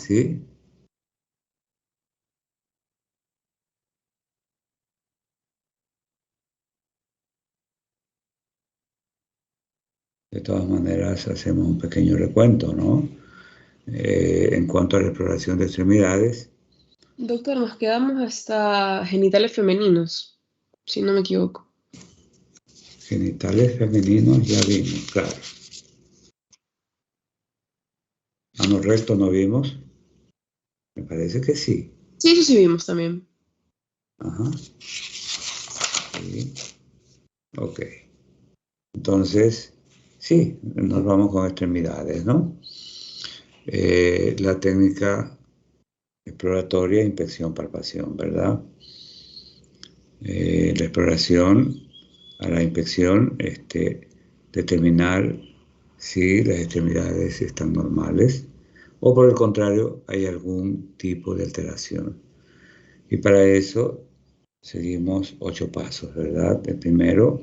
¿sí? De todas maneras, hacemos un pequeño recuento, ¿no? En cuanto a la exploración de extremidades, Doctor, nos quedamos hasta genitales femeninos, si no me equivoco. genitales femeninos ya vimos, claro. Ano recto no vimos. Me parece que sí. Sí, eso sí vimos también. Ajá. Sí. Ok. Entonces, sí, nos vamos con extremidades, ¿no? La técnica exploratoria, inspección, palpación, ¿verdad? La exploración a la inspección, determinar si las extremidades están normales o por el contrario hay algún tipo de alteración. Y para eso seguimos 8 pasos, ¿verdad? El primero,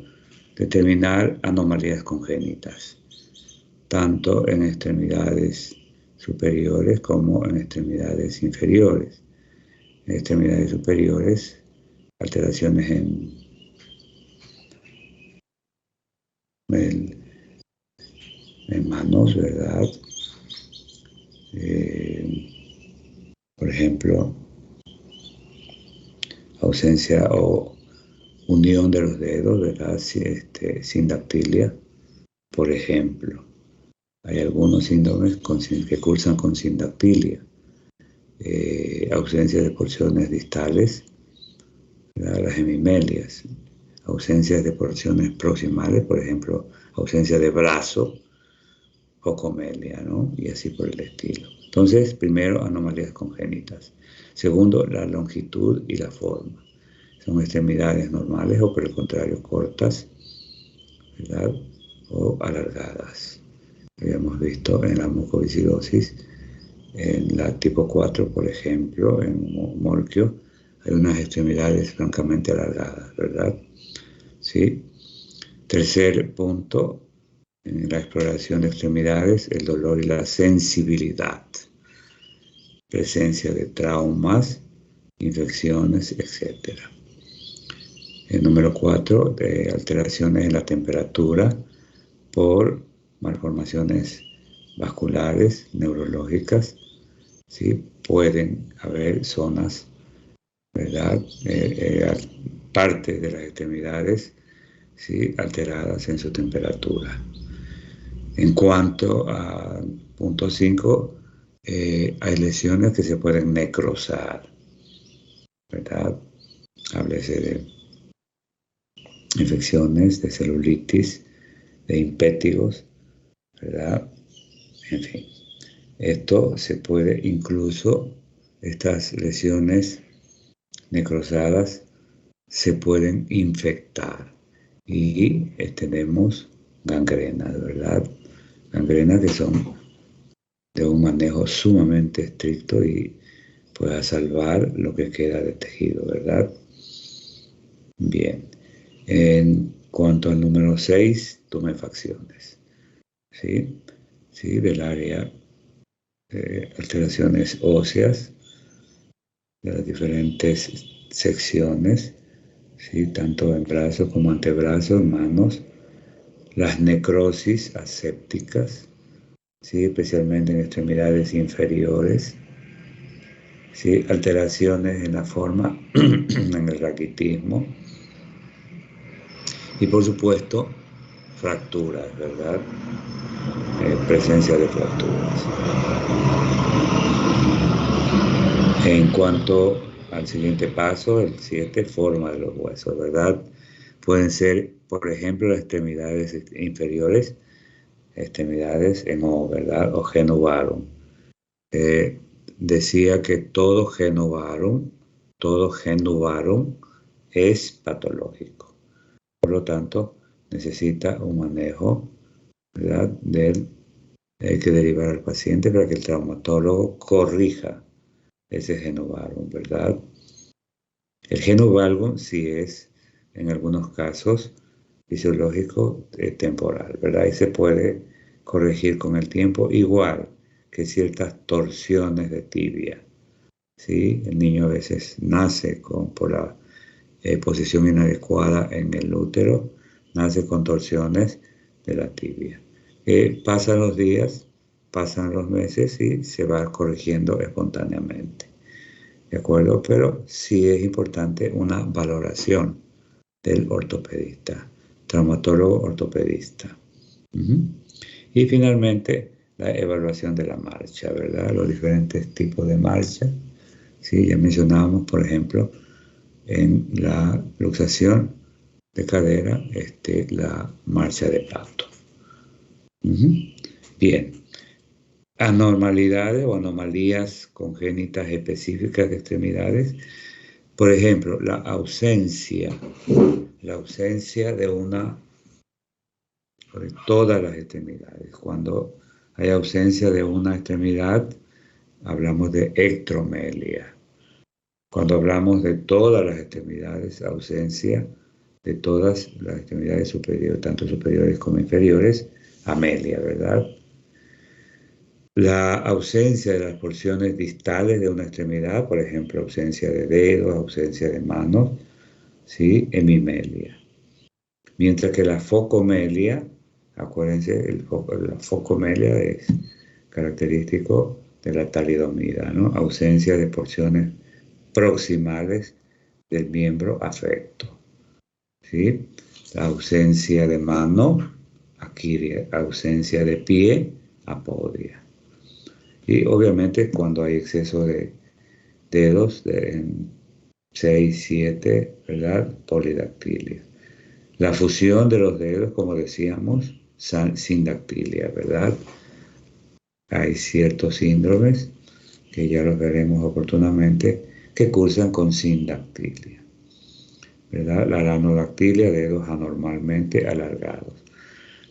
determinar anomalías congénitas, tanto en extremidades superiores como en extremidades inferiores. En extremidades superiores, alteraciones en manos, ¿verdad? Por ejemplo, ausencia o unión de los dedos, ¿verdad? Sin dactilia, por ejemplo. Hay algunos síndromes que cursan con sindactilia. Ausencia de porciones distales, ¿verdad? Las hemimelias. Ausencias de porciones proximales, por ejemplo, ausencia de brazo o comelia, ¿no? Y así por el estilo. Entonces, primero, anomalías congénitas. Segundo, la longitud y la forma. Son extremidades normales o por el contrario cortas, ¿verdad? O alargadas. Habíamos visto en la mucoviscidosis, en la tipo 4, por ejemplo, en Morquio, hay unas extremidades francamente alargadas, ¿verdad? ¿Sí? Tercer punto, en la exploración de extremidades, el dolor y la sensibilidad. Presencia de traumas, infecciones, etc. El número 4, de alteraciones en la temperatura por malformaciones vasculares, neurológicas, ¿sí? Pueden haber zonas, ¿verdad? Partes de las extremidades, ¿sí? Alteradas en su temperatura. En cuanto a punto 5, hay lesiones que se pueden necrosar, ¿verdad? Háblese de infecciones, de celulitis, de impétigos, ¿verdad? En fin, esto se puede incluso, estas lesiones necrosadas se pueden infectar y tenemos gangrenas, ¿verdad? Gangrenas que son de un manejo sumamente estricto y pueda salvar lo que queda de tejido, ¿verdad? Bien. En cuanto al número 6, tumefacciones, ¿sí? ¿Sí? Del área, alteraciones óseas de las diferentes secciones, ¿sí? Tanto en brazos como antebrazos, manos, las necrosis asépticas, ¿sí? Especialmente en extremidades inferiores, ¿sí? Alteraciones en la forma, en el raquitismo y por supuesto fracturas, ¿verdad? Presencia de fracturas. En cuanto al siguiente paso, el 7, forma de los huesos, ¿verdad? Pueden ser, por ejemplo, las extremidades inferiores, extremidades en O, ¿verdad? O genu-varum. Decía que todo genu-varum es patológico. Por lo tanto, necesita un manejo, ¿verdad? Hay que derivar al paciente para que el traumatólogo corrija ese genu-varum, ¿verdad? El genu-varum sí es, en algunos casos, fisiológico temporal, ¿verdad? Y se puede corregir con el tiempo, igual que ciertas torsiones de tibia. ¿Sí? El niño a veces nace por la posición inadecuada en el útero, nace con torsiones de la tibia. Pasan los días, pasan los meses y se va corrigiendo espontáneamente. ¿De acuerdo? Pero sí es importante una valoración del ortopedista, traumatólogo ortopedista. Y finalmente, la evaluación de la marcha, ¿verdad? Los diferentes tipos de marcha. Sí, ya mencionábamos, por ejemplo, en la luxación de cadera, la marcha de Pato. Bien. Anormalidades o anomalías congénitas específicas de extremidades. Por ejemplo, la ausencia de todas las extremidades. Cuando hay ausencia de una extremidad, hablamos de ectromelia. Cuando hablamos de todas las extremidades, ausencia de todas las extremidades superiores, tanto superiores como inferiores, amelia, ¿verdad? La ausencia de las porciones distales de una extremidad, por ejemplo, ausencia de dedos, ausencia de manos, ¿sí? Hemimelia. Mientras que la focomelia, acuérdense, la focomelia es característico de la talidomida, ¿no? Ausencia de porciones proximales del miembro afecto, ¿sí? La ausencia de mano, aquiria, ausencia de pie, apodia. Y obviamente cuando hay exceso de dedos, de 6, 7, ¿verdad? Polidactilia. La fusión de los dedos, como decíamos, sindactilia, ¿verdad? Hay ciertos síndromes, que ya los veremos oportunamente, que cursan con sindactilia, ¿verdad? La ranodactilia, dedos anormalmente alargados.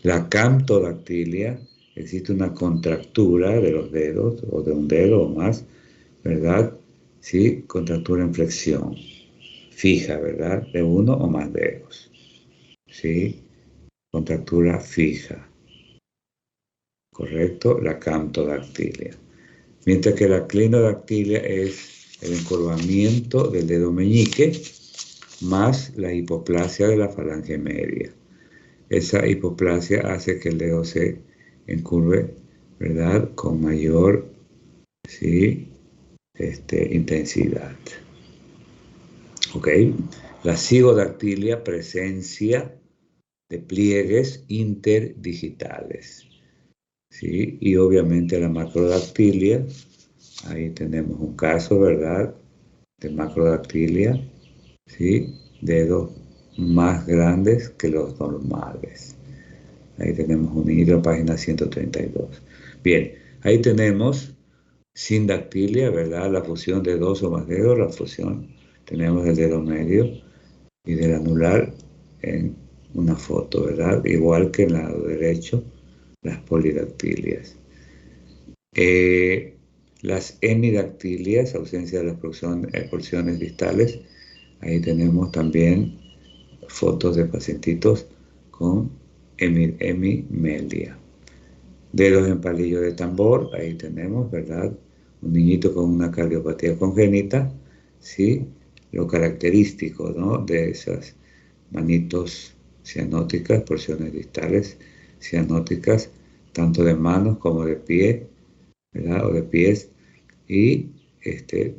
La camptodactilia, existe una contractura de los dedos, o de un dedo o más, ¿verdad? Sí, contractura en flexión fija, ¿verdad? De uno o más dedos, ¿sí? Contractura fija, ¿correcto? La camptodactilia. Mientras que la clinodactilia es el encorvamiento del dedo meñique más la hipoplasia de la falange media. Esa hipoplasia hace que el dedo se encurve, ¿verdad? Con mayor, ¿sí? Intensidad. ¿Ok? La cigodactilia, presencia de pliegues interdigitales, ¿sí? Y obviamente la macrodactilia, ahí tenemos un caso, ¿verdad? De macrodactilia, ¿sí? Dedos más grandes que los normales. Ahí tenemos un hilo, página 132. Bien, ahí tenemos sindactilia, ¿verdad? La fusión de dos o más dedos, la fusión, tenemos el dedo medio y del anular en una foto, ¿verdad? Igual que en el lado derecho, las polidactilias. Las hemidactilias, ausencia de las porciones distales, ahí tenemos también fotos de pacientitos con hemimelia. Dedos en palillo de tambor, ahí tenemos, ¿verdad? Un niñito con una cardiopatía congénita, ¿sí? Lo característico, ¿no? De esas manitos cianóticas, porciones distales cianóticas, tanto de manos como de pie, ¿verdad? O de pies. Y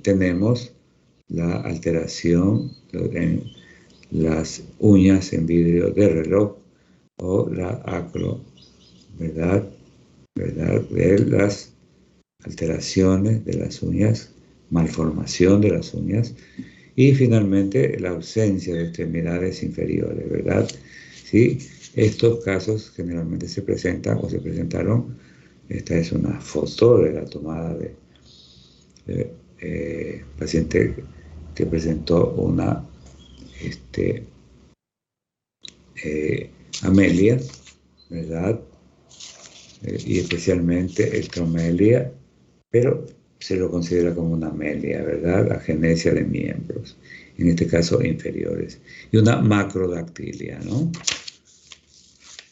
tenemos la alteración en las uñas en vidrio de reloj o la acro, ¿verdad? De las alteraciones de las uñas, malformación de las uñas y finalmente la ausencia de extremidades inferiores, ¿verdad? ¿Sí? Estos casos generalmente se presentan o se presentaron, esta es una foto de la tomada de paciente que presentó una amelia, ¿verdad? Y especialmente ectromelia, pero se lo considera como una amelia, ¿verdad? Agenesia de miembros, en este caso inferiores. Y una macrodactilia, ¿no?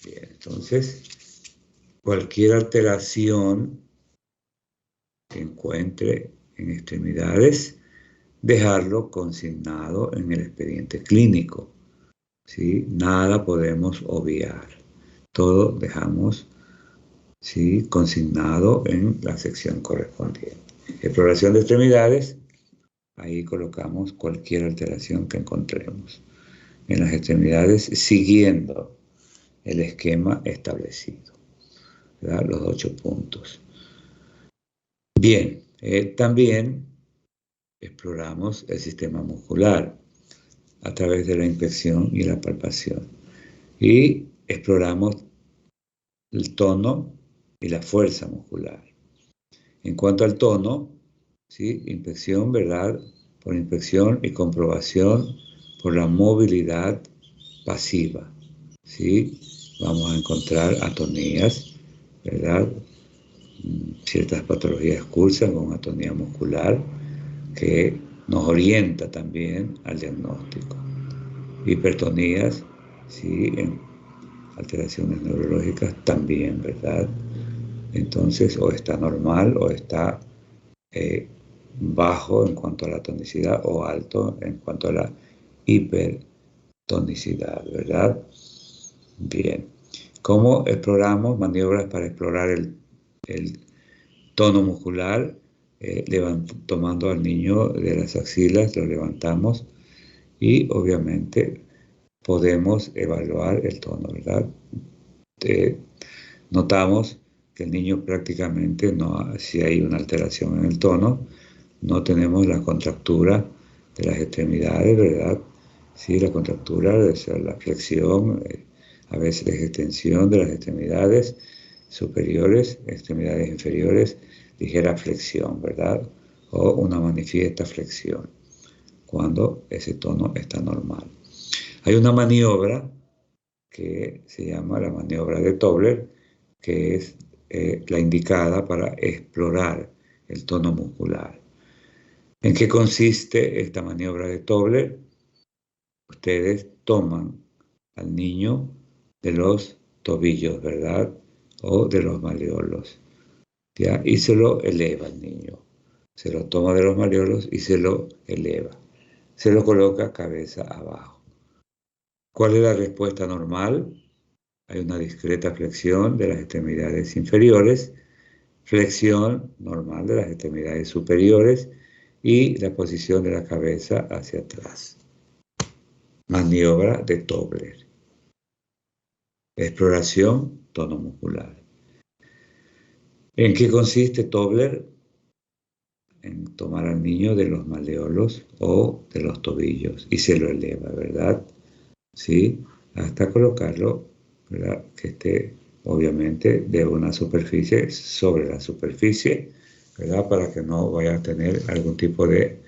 Bien, entonces, cualquier alteración que encuentre en extremidades, dejarlo consignado en el expediente clínico, ¿sí? Nada podemos obviar. Todo dejamos, ¿sí?, consignado en la sección correspondiente. Exploración de extremidades, ahí colocamos cualquier alteración que encontremos en las extremidades siguiendo el esquema establecido, ¿verdad? Los 8 puntos. Bien, también exploramos el sistema muscular a través de la inspección y la palpación. Y exploramos el tono y la fuerza muscular. En cuanto al tono, ¿sí?, inspección, ¿verdad?, por inspección y comprobación por la movilidad pasiva, ¿sí? Vamos a encontrar atonías, ¿verdad? Ciertas patologías cursan con atonía muscular que nos orienta también al diagnóstico. Hipertonías, ¿sí?, en alteraciones neurológicas también, ¿verdad? Entonces, o está normal o está bajo en cuanto a la tonicidad o alto en cuanto a la hipertonicidad, ¿verdad? Bien. ¿Cómo exploramos? Maniobras para explorar el tono muscular, tomando al niño de las axilas, lo levantamos y obviamente podemos evaluar el tono, ¿verdad? Notamos que el niño prácticamente no, si hay una alteración en el tono, no tenemos la contractura de las extremidades, ¿verdad? Sí, la contractura, o sea, la flexión, a veces extensión de las extremidades superiores, extremidades inferiores, ligera flexión, ¿verdad? O una manifiesta flexión, cuando ese tono está normal. Hay una maniobra que se llama la maniobra de Tobler, que es la indicada para explorar el tono muscular. ¿En qué consiste esta maniobra de Tobler? Ustedes toman al niño de los tobillos, ¿verdad? O de los maleolos, ¿ya? Y se lo eleva al niño. Se lo toma de los maleolos y se lo eleva. Se lo coloca cabeza abajo. ¿Cuál es la respuesta normal? Hay una discreta flexión de las extremidades inferiores, flexión normal de las extremidades superiores y la posición de la cabeza hacia atrás. Maniobra de Tobler. Exploración tono muscular. ¿En qué consiste Tobler? En tomar al niño de los maleolos o de los tobillos y se lo eleva, ¿verdad? ¿Sí? Hasta colocarlo, ¿verdad?, que esté obviamente de una superficie sobre la superficie, ¿verdad?, para que no vaya a tener algún tipo de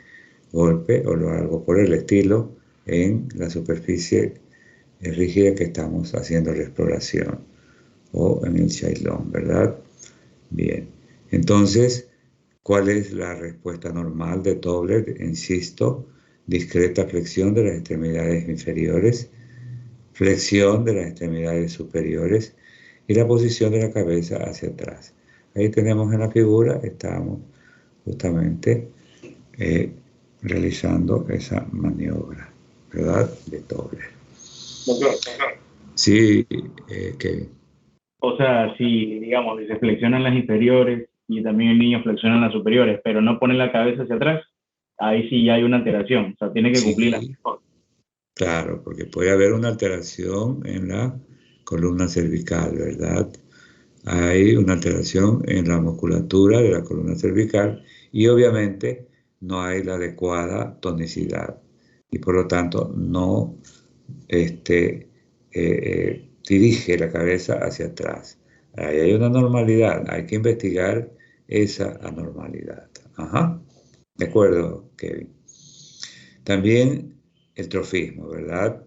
golpe o algo por el estilo en la superficie rígida que estamos haciendo la exploración o en el chailón, ¿verdad? Bien, entonces, ¿cuál es la respuesta normal de Tobler? Insisto, discreta flexión de las extremidades inferiores, flexión de las extremidades superiores y la posición de la cabeza hacia atrás. Ahí tenemos en la figura, estamos justamente realizando esa maniobra, ¿verdad?, de Tobler. Doctor. Sí, Kevin. O sea, si, digamos, se flexionan las inferiores y también el niño flexiona las superiores, pero no pone la cabeza hacia atrás, ahí sí ya hay una alteración. O sea, tiene que cumplir Sí, claro, porque puede haber una alteración en la columna cervical, ¿verdad? Hay una alteración en la musculatura de la columna cervical y obviamente no hay la adecuada tonicidad y por lo tanto no dirige la cabeza hacia atrás. Ahí hay una anormalidad, hay que investigar esa anormalidad. Ajá, de acuerdo, Kevin. También el trofismo, ¿verdad?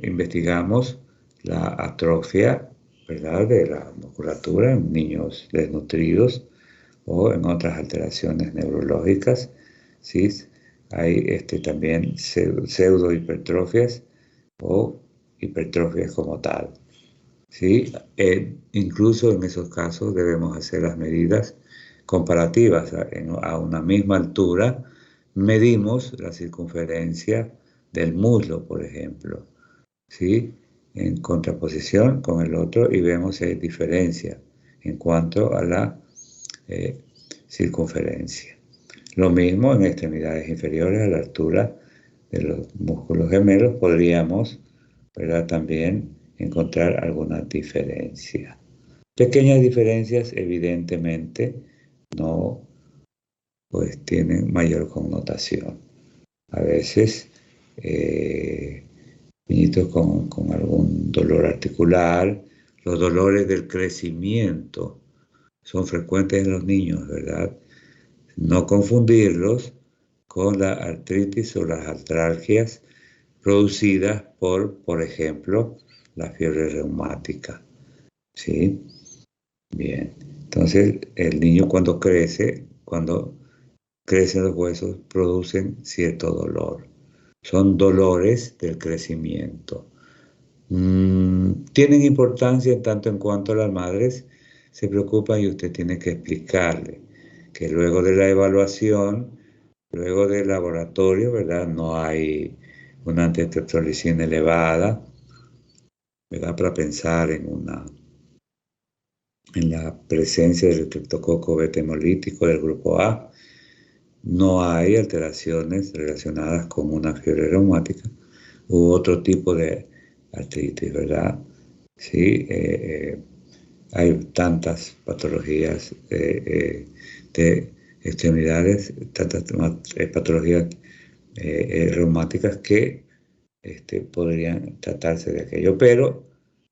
Investigamos la atrofia, ¿verdad?, de la musculatura en niños desnutridos o en otras alteraciones neurológicas, ¿sí? Hay también pseudohipertrofias o hipertrofias como tal, ¿sí? Incluso en esos casos debemos hacer las medidas comparativas. A una misma altura medimos la circunferencia del muslo, por ejemplo, ¿sí? En contraposición con el otro, y vemos si hay diferencia en cuanto a la circunferencia. Lo mismo en extremidades inferiores, a la altura de los músculos gemelos podríamos, ¿verdad?, también encontrar alguna diferencia. Pequeñas diferencias, evidentemente, no pues tienen mayor connotación. A veces niñitos con algún dolor articular, los dolores del crecimiento son frecuentes en los niños, ¿verdad? No confundirlos con la artritis o las artralgias producidas por ejemplo, la fiebre reumática, ¿sí? Bien, entonces el niño cuando crecen los huesos, producen cierto dolor. Son dolores del crecimiento. Tienen importancia en tanto en cuanto las madres se preocupan y usted tiene que explicarle que luego de la evaluación, luego del laboratorio, ¿verdad? No hay una antiestreptolicina elevada, ¿verdad? Para pensar en la presencia del estreptococo beta hemolítico del grupo A. No hay alteraciones relacionadas con una fiebre reumática u otro tipo de artritis, ¿verdad? Sí, hay tantas patologías de extremidades, tantas patologías reumáticas que podrían tratarse de aquello, pero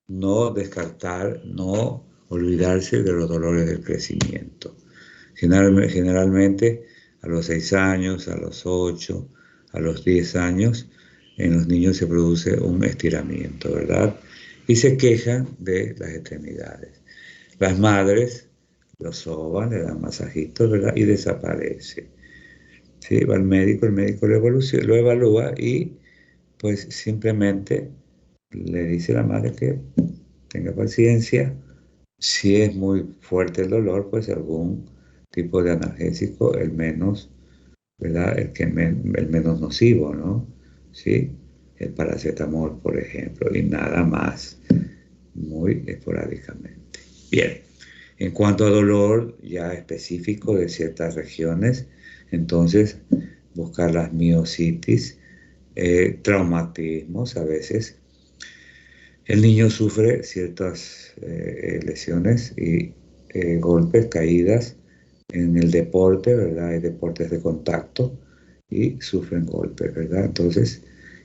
no descartar, no olvidarse de los dolores del crecimiento. Generalmente a los 6 años, a los 8, a los 10 años, en los niños se produce un estiramiento, ¿verdad? Y se quejan de las extremidades. Las madres lo soban, le dan masajitos, ¿verdad? Y desaparece. ¿Sí? Va al médico, el médico lo evalúa y pues simplemente le dice a la madre que tenga paciencia. Si es muy fuerte el dolor, pues algún tipo de analgésico, el menos, ¿verdad? El menos nocivo, ¿no? ¿Sí? El paracetamol, por ejemplo, y nada más, muy esporádicamente. Bien, en cuanto a dolor ya específico de ciertas regiones, entonces buscar las miositis, traumatismos a veces. El niño sufre ciertas lesiones y golpes, caídas en el deporte, ¿verdad? Hay deportes de contacto y sufren golpes, ¿verdad? Entonces,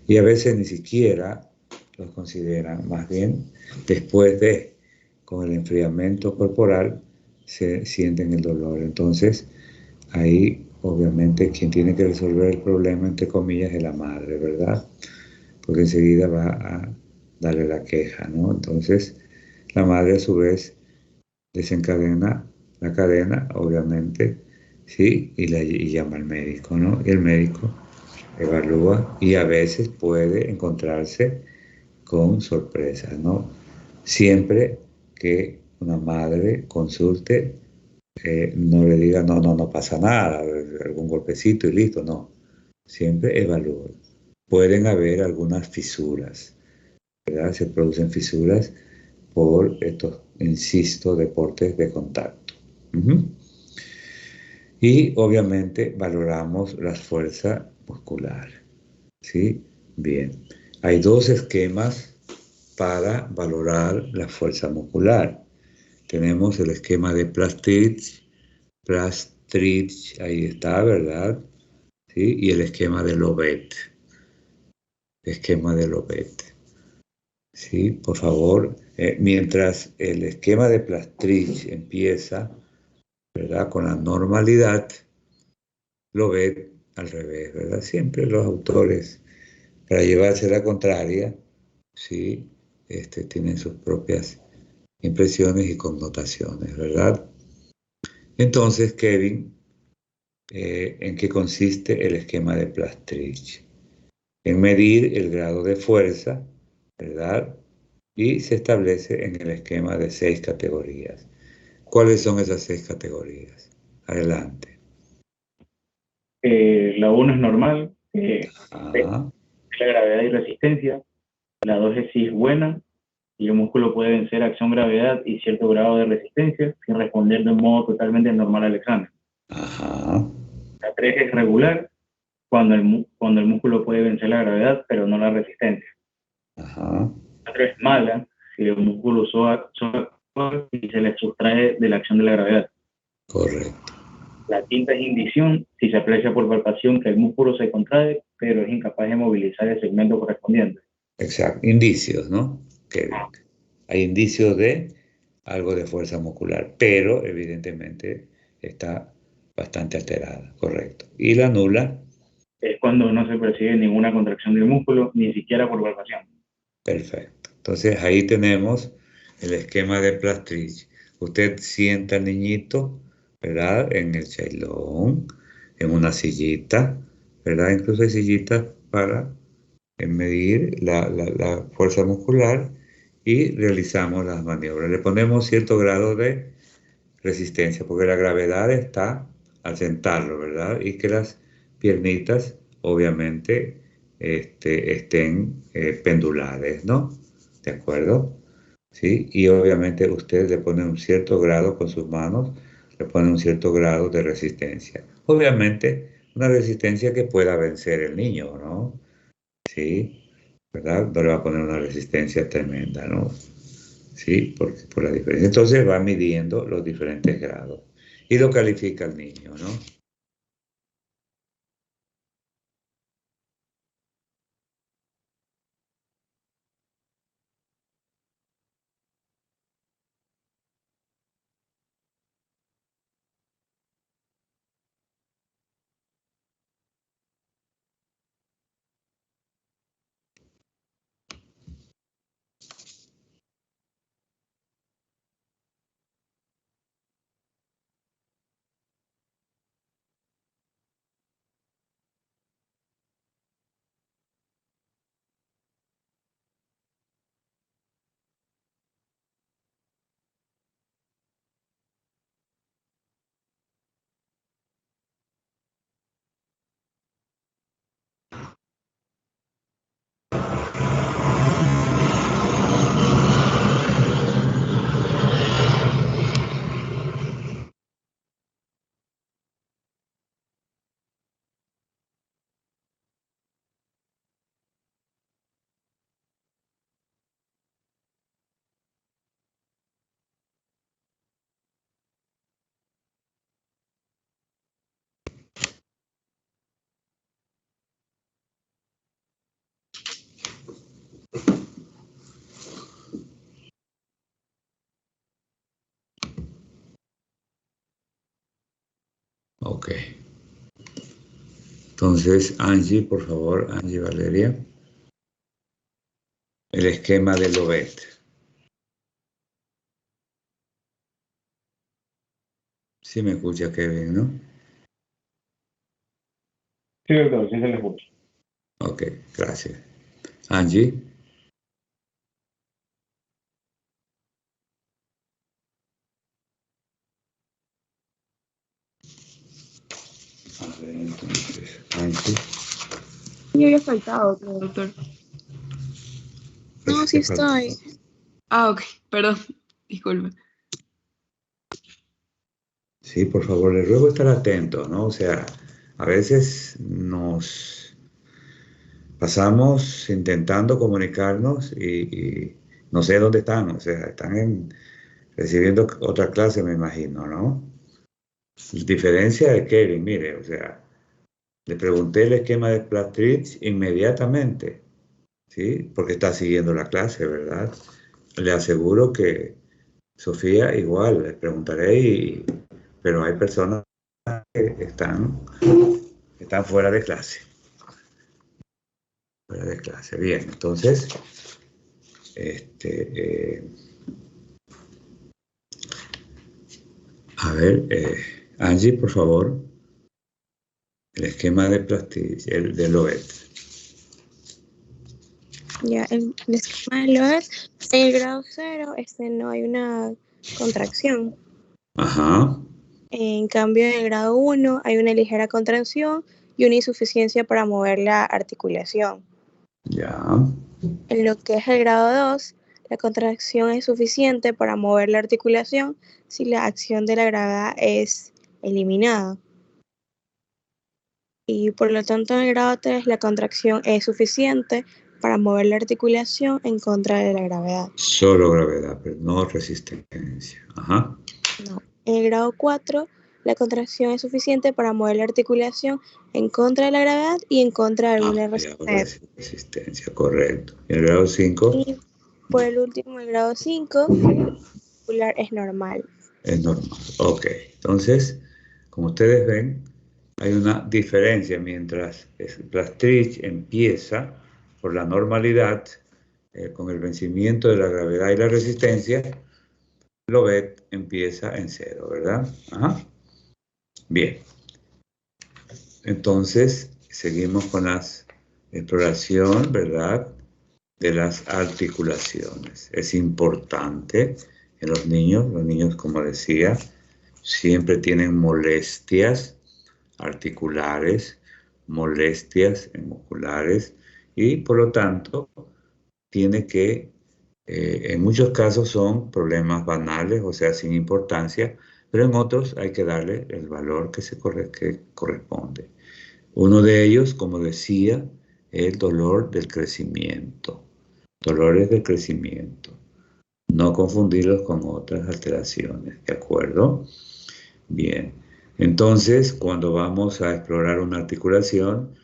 y a veces ni siquiera los consideran, más bien después con el enfriamiento corporal, se sienten el dolor. Entonces, ahí obviamente quien tiene que resolver el problema, entre comillas, es la madre, ¿verdad? Porque enseguida va a darle la queja, ¿no? Entonces, la madre a su vez desencadena la cadena, obviamente, ¿sí? Y llama al médico, ¿no? Y el médico evalúa y a veces puede encontrarse con sorpresas, ¿no? Siempre que una madre consulte, no le diga, no pasa nada, algún golpecito y listo, no. Siempre evalúe. Pueden haber algunas fisuras, ¿verdad? Se producen fisuras por estos, insisto, deportes de contacto. Y obviamente valoramos la fuerza muscular, ¿sí? Bien, hay dos esquemas para valorar la fuerza muscular. Tenemos el esquema de Plastrich, ahí está, ¿verdad? ¿Sí? Y el esquema de Lovett. Sí, por favor, mientras el esquema de Plastrich empieza, ¿verdad?, con la normalidad, Lovett al revés, ¿verdad? Siempre los autores, para llevarse la contraria, sí, tienen sus propias impresiones y connotaciones, ¿verdad? Entonces, Kevin, ¿en qué consiste el esquema de Plastrich? En medir el grado de fuerza, ¿verdad? Y se establece en el esquema de 6 categorías. ¿Cuáles son esas 6 categorías? Adelante. La 1 es normal, Ajá. la gravedad y resistencia. La 2 es si es buena, y el músculo puede vencer acción, gravedad y cierto grado de resistencia sin responder de un modo totalmente normal al examen. Ajá. La 3 es regular, cuando el músculo puede vencer la gravedad, pero no la resistencia. Ajá. La 4 es mala, si el músculo y se le sustrae de la acción de la gravedad. Correcto. La quinta es indición, si se aprecia por palpación que el músculo se contrae, pero es incapaz de movilizar el segmento correspondiente. Exacto. Indicios, ¿no? Kevin. Hay indicios de algo de fuerza muscular, pero evidentemente está bastante alterada. Correcto. Y la nula, Es cuando no se percibe ninguna contracción del músculo, ni siquiera por palpación. perfecto. Entonces ahí tenemos el esquema de Plastrich. Usted sienta al niñito, ¿verdad? En el chailón, en una sillita, ¿verdad? Incluso hay sillitas para medir la fuerza muscular y realizamos las maniobras. Le ponemos cierto grado de resistencia, porque la gravedad está al sentarlo, ¿verdad? Y que las piernitas, obviamente, estén pendulares, ¿no? ¿De acuerdo? ¿Sí? Y obviamente usted le pone un cierto grado con sus manos, le pone un cierto grado de resistencia. Obviamente, una resistencia que pueda vencer el niño, ¿no? ¿Sí? ¿Verdad? No le va a poner una resistencia tremenda, ¿no? ¿Sí? Por la diferencia. Entonces va midiendo los diferentes grados y lo califica el niño, ¿no? Ok. Entonces, Angie, por favor, Angie Valeria, el esquema de Lovett. Sí me escucha Kevin, ¿no? Sí, doctor, sí se le escucha. Ok, gracias. Angie. A ver, entonces, Angie. Yo había faltado, creo, doctor. No, sí estoy. Ah, ok, perdón, disculpe. Sí, por favor, le ruego estar atento, ¿no? O sea, a veces nos pasamos intentando comunicarnos y no sé dónde están, o sea, están recibiendo otra clase, me imagino, ¿no? Diferencia de Kevin, mire, o sea, le pregunté el esquema de Plastrich inmediatamente, ¿sí? Porque está siguiendo la clase, ¿verdad? Le aseguro que Sofía igual, le preguntaré, pero hay personas que están fuera de clase. Fuera de clase. Bien, entonces, a ver, Angie, por favor, el esquema de Plastrich, el de Lovett. Ya, el esquema de Loeb, en el grado 0, no hay una contracción. Ajá. En cambio, en el grado 1 hay una ligera contracción y una insuficiencia para mover la articulación. Ya. En lo que es el grado 2, la contracción es suficiente para mover la articulación si la acción de la gravedad es eliminada. Y por lo tanto, en el grado 3, la contracción es suficiente para mover la articulación en contra de la gravedad. Solo gravedad, pero no resistencia. Ajá. No. En el grado 4, la contracción es suficiente para mover la articulación en contra de la gravedad y en contra de alguna Ya, resistencia. correcto. ¿Y el grado 5? Y por el último, el grado 5, la articular es normal. Es normal. Ok. Entonces, como ustedes ven, hay una diferencia mientras Plastrich empieza por la normalidad, con el vencimiento de la gravedad y la resistencia, Lovett empieza en 0, ¿verdad? Ajá. Bien. Entonces, seguimos con la exploración, ¿verdad?, de las articulaciones. Es importante en los niños, como decía, siempre tienen molestias articulares, molestias musculares, y por lo tanto tiene que, en muchos casos son problemas banales, o sea, sin importancia, pero en otros hay que darle el valor que corresponde. Uno de ellos, como decía, es el dolor del crecimiento. Dolores del crecimiento. No confundirlos con otras alteraciones, ¿de acuerdo? Bien. Entonces, cuando vamos a explorar una articulación,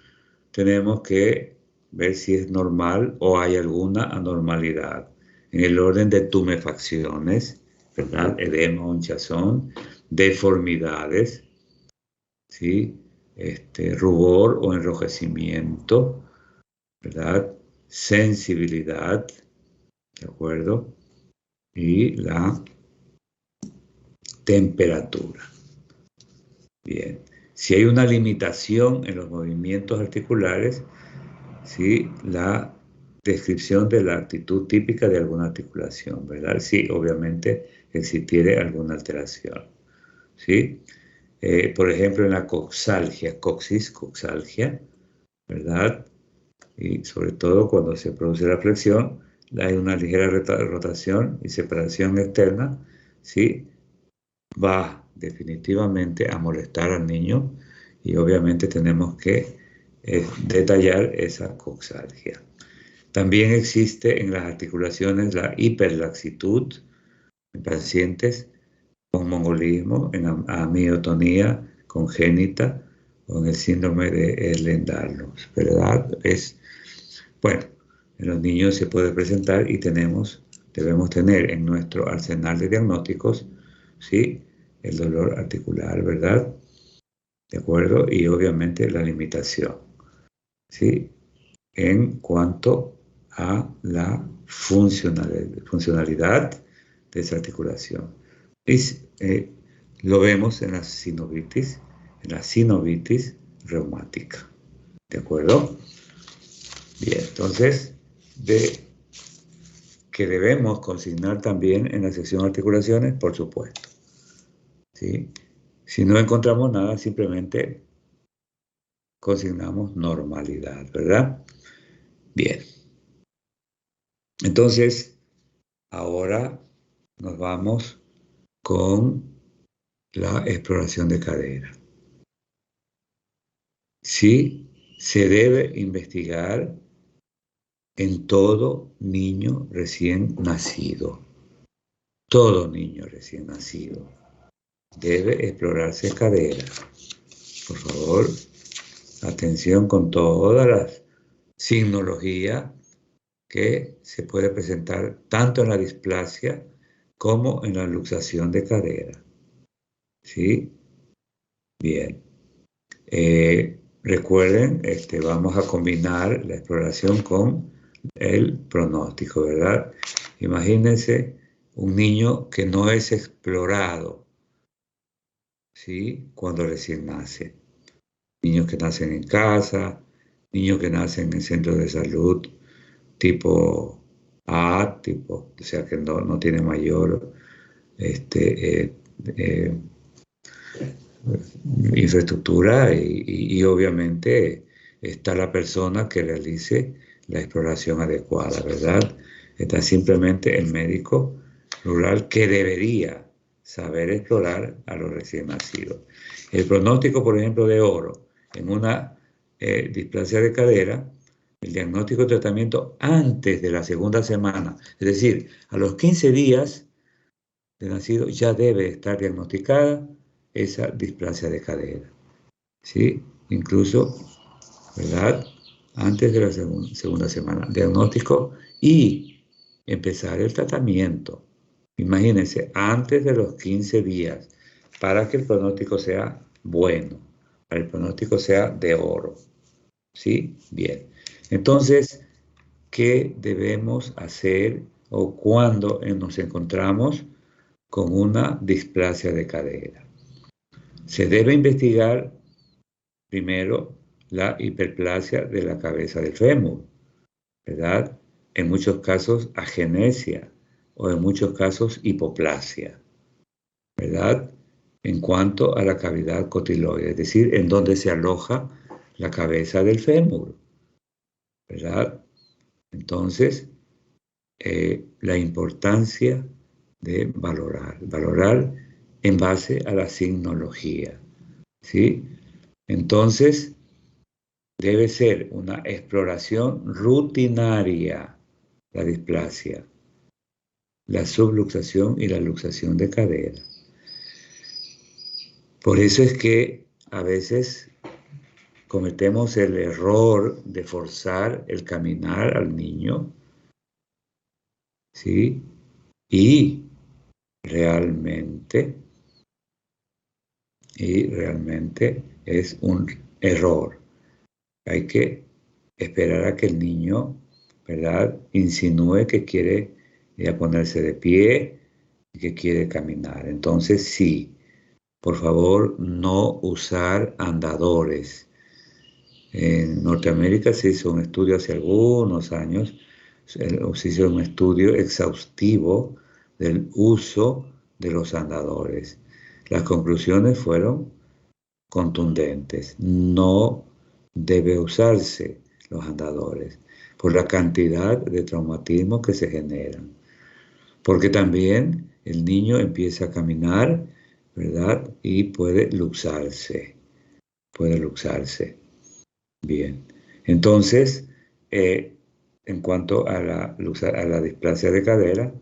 tenemos que ver si es normal o hay alguna anormalidad. En el orden de tumefacciones, ¿verdad? Edema o hinchazón, deformidades, ¿sí? Rubor o enrojecimiento, ¿verdad? Sensibilidad, ¿de acuerdo? Y la temperatura. Bien. Si hay una limitación en los movimientos articulares, ¿sí? La descripción de la actitud típica de alguna articulación, ¿verdad? Sí, obviamente existiere alguna alteración, ¿sí? Por ejemplo, en la coxalgia, coxalgia, ¿verdad? Y sobre todo cuando se produce la flexión, hay una ligera rotación y separación externa, ¿sí? Va definitivamente a molestar al niño y obviamente tenemos que detallar esa coxalgia. También existe en las articulaciones la hiperlaxitud en pacientes con mongolismo, en amiotonía congénita o en el síndrome de Ehlers-Danlos, ¿verdad? Bueno, en los niños se puede presentar y debemos tener en nuestro arsenal de diagnósticos, ¿sí?, el dolor articular, ¿verdad? ¿De acuerdo? Y obviamente la limitación, ¿sí?, en cuanto a la funcionalidad de esa articulación. Y lo vemos en la sinovitis reumática. ¿De acuerdo? Bien, entonces, que debemos consignar también en la sección articulaciones, por supuesto. ¿Sí? Si no encontramos nada, simplemente consignamos normalidad, ¿verdad? Bien. Entonces, ahora nos vamos con la exploración de cadera. Sí, se debe investigar en todo niño recién nacido. Todo niño recién nacido debe explorarse cadera. Por favor, atención con todas las signologías que se puede presentar tanto en la displasia como en la luxación de cadera. ¿Sí? Bien. Recuerden, vamos a combinar la exploración con el pronóstico, ¿verdad? Imagínense un niño que no es explorado, ¿sí?, cuando recién nace. Niños que nacen en casa, niños que nacen en centros de salud tipo A, o sea que no tiene mayor infraestructura y obviamente está la persona que realice la exploración adecuada, ¿verdad? Está simplemente el médico rural que debería saber explorar a los recién nacidos. El pronóstico, por ejemplo, de oro en una displasia de cadera, el diagnóstico y tratamiento antes de la segunda semana, es decir, a los 15 días de nacido ya debe estar diagnosticada esa displasia de cadera, ¿sí? Incluso, ¿verdad? Antes de la segunda semana, diagnóstico y empezar el tratamiento. Imagínense, antes de los 15 días, para que el pronóstico sea bueno, para que el pronóstico sea de oro. ¿Sí? Bien. Entonces, ¿qué debemos hacer o cuando nos encontramos con una displasia de cadera? Se debe investigar primero la hiperplasia de la cabeza del fémur, ¿verdad? En muchos casos agenesia o en muchos casos hipoplasia, ¿verdad? En cuanto a la cavidad cotiloide, es decir, en donde se aloja la cabeza del fémur, ¿verdad? Entonces, la importancia de valorar en base a la signología, ¿sí? Entonces, debe ser una exploración rutinaria, la displasia, la subluxación y la luxación de cadera. Por eso es que a veces cometemos el error de forzar el caminar al niño, ¿sí? Y realmente es un error. Hay que esperar a que el niño, ¿verdad?, insinúe que quiere ya ponerse de pie y que quiere caminar. Entonces, sí, por favor, no usar andadores. En Norteamérica se hizo un estudio hace algunos años, se hizo un estudio exhaustivo del uso de los andadores. Las conclusiones fueron contundentes. No debe usarse los andadores por la cantidad de traumatismos que se generan. Porque también el niño empieza a caminar, ¿verdad? Y puede luxarse. Bien. Entonces, en cuanto a la displasia de cadera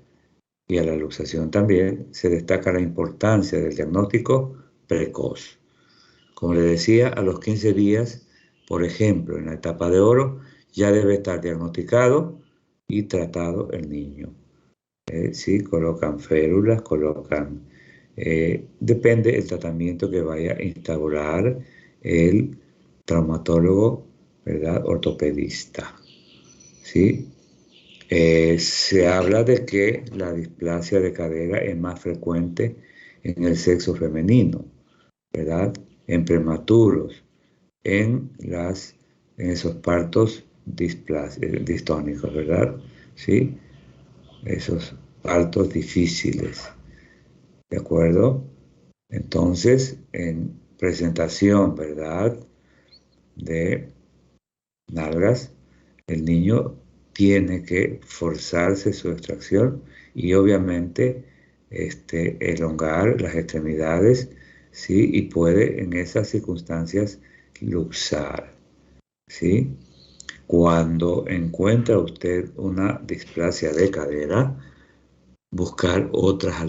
y a la luxación también, se destaca la importancia del diagnóstico precoz. Como le decía, a los 15 días, por ejemplo, en la etapa de oro, ya debe estar diagnosticado y tratado el niño. Sí, colocan férulas, depende del tratamiento que vaya a instaurar el traumatólogo, ¿verdad?, ortopedista. ¿Sí? Se habla de que la displasia de cadera es más frecuente en el sexo femenino, ¿verdad?, en prematuros, en esos partos distónicos, ¿verdad? ¿Sí? Esos partos difíciles, ¿de acuerdo? Entonces, en presentación, ¿verdad?, de nalgas, el niño tiene que forzarse su extracción y obviamente elongar las extremidades, ¿sí? Y puede en esas circunstancias luxar, ¿sí? Cuando encuentra usted una displasia de cadera, buscar otras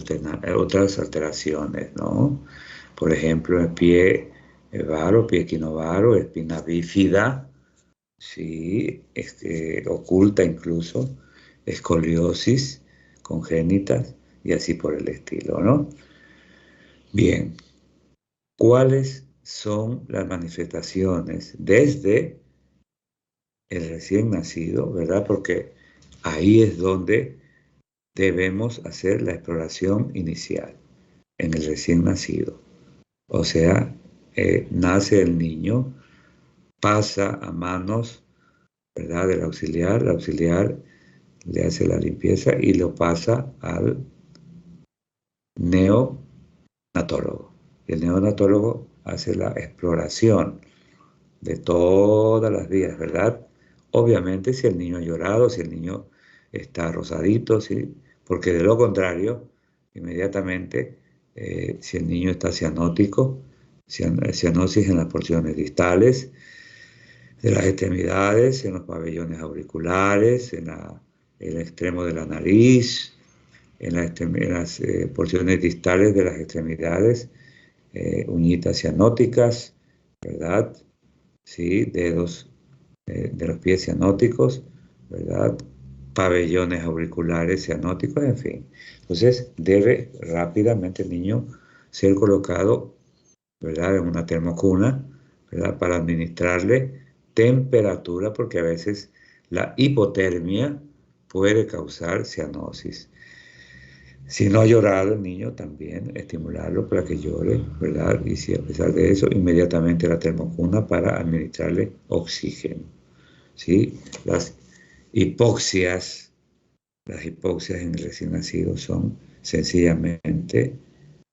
alteraciones, ¿no? Por ejemplo, el pie varo, pie equinovaro, espina bífida, ¿sí? Oculta incluso, escoliosis congénitas y así por el estilo, ¿no? Bien, ¿cuáles son las manifestaciones desde el recién nacido, verdad? Porque ahí es donde debemos hacer la exploración inicial, en el recién nacido. O sea, nace el niño, pasa a manos, ¿verdad?, del auxiliar, el auxiliar le hace la limpieza y lo pasa al neonatólogo. Y el neonatólogo hace la exploración de todas las vías, ¿verdad? Obviamente si el niño ha llorado, si el niño está rosadito, ¿sí? Porque de lo contrario, inmediatamente, si el niño está cianótico, cianosis en las porciones distales de las extremidades, en los pabellones auriculares, en el extremo de la nariz, en las porciones distales de las extremidades, uñitas cianóticas, ¿verdad? Sí, dedos de los pies cianóticos, ¿verdad? Pabellones auriculares cianóticos, en fin. Entonces, debe rápidamente el niño ser colocado, ¿verdad?, en una termocuna, ¿verdad?, para administrarle temperatura, porque a veces la hipotermia puede causar cianosis. Si no ha llorado el niño, también estimularlo para que llore, ¿verdad? Y si a pesar de eso, inmediatamente la termocuna para administrarle oxígeno, ¿sí? Las hipoxias en el recién nacido son sencillamente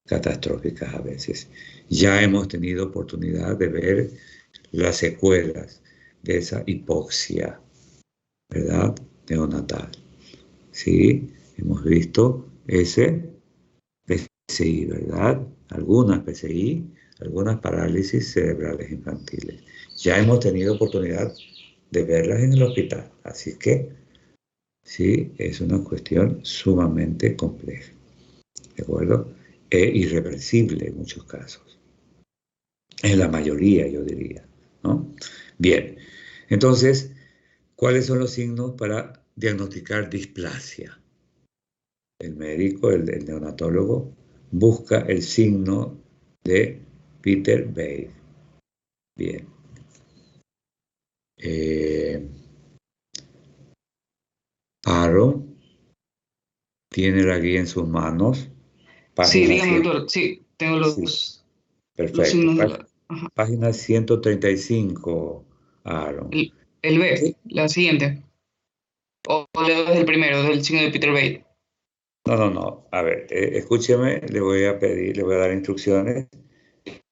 catastróficas a veces. Ya hemos tenido oportunidad de ver las secuelas de esa hipoxia, ¿verdad?, neonatal, ¿sí? Hemos visto ese PCI, ¿verdad? Algunas PCI, algunas parálisis cerebrales infantiles. Ya hemos tenido oportunidad de verlas en el hospital, así que sí, es una cuestión sumamente compleja, ¿de acuerdo? E irreversible en muchos casos, en la mayoría yo diría, ¿no? Bien, entonces, ¿cuáles son los signos para diagnosticar displasia? El médico, el neonatólogo, busca el signo de Peter Bay. Bien. Paro tiene la guía en sus manos. Sí, Página dígame, 100. doctor. Sí, tengo Sí, los perfecto. signos de la... Ajá. Página 135, Aaron. El B, Sí. la siguiente. O leo desde el primero, del signo de Peter Bay. No. A ver, escúcheme, le voy a pedir, le voy a dar instrucciones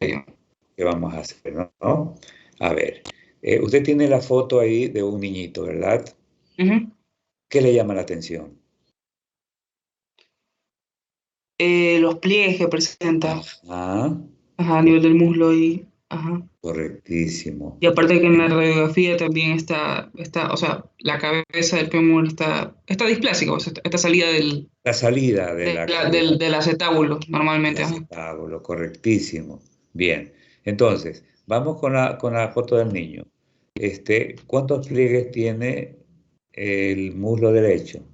que vamos a hacer, ¿no? A ver, usted tiene la foto ahí de un niñito, ¿verdad? Ujú. ¿Qué le llama la atención? Los pliegues que presenta. Ah, Ajá, a nivel del muslo y... Ajá. correctísimo. Y aparte que en la radiografía también está, o sea, la cabeza del fémur está displásica, o sea, está salida La salida de la cabeza del acetábulo, del normalmente. Ajá. acetábulo, correctísimo. Bien, entonces, vamos con la foto del niño. ¿Cuántos pliegues tiene el muslo derecho?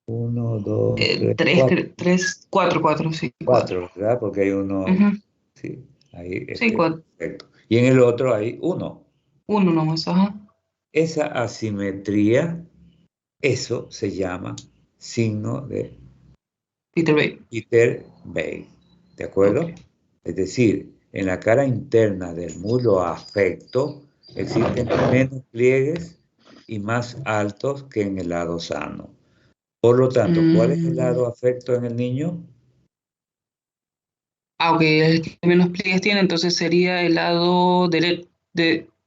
1, 2, 3, 4. Cuatro, sí, 4, ¿verdad? Porque hay uno, Ujú. sí, ahí, Sí, cuatro. perfecto. Y en el otro hay 1. Uno nomás, ajá. Esa asimetría, eso se llama signo de Peter Bay. Peter Bay, ¿de Ok. acuerdo? Es decir, en la cara interna del muslo afecto existen menos pliegues y más altos que en el lado sano. Por lo tanto, ¿cuál es el lado afecto en el niño? Ok, el que menos pliegues tiene, entonces sería el lado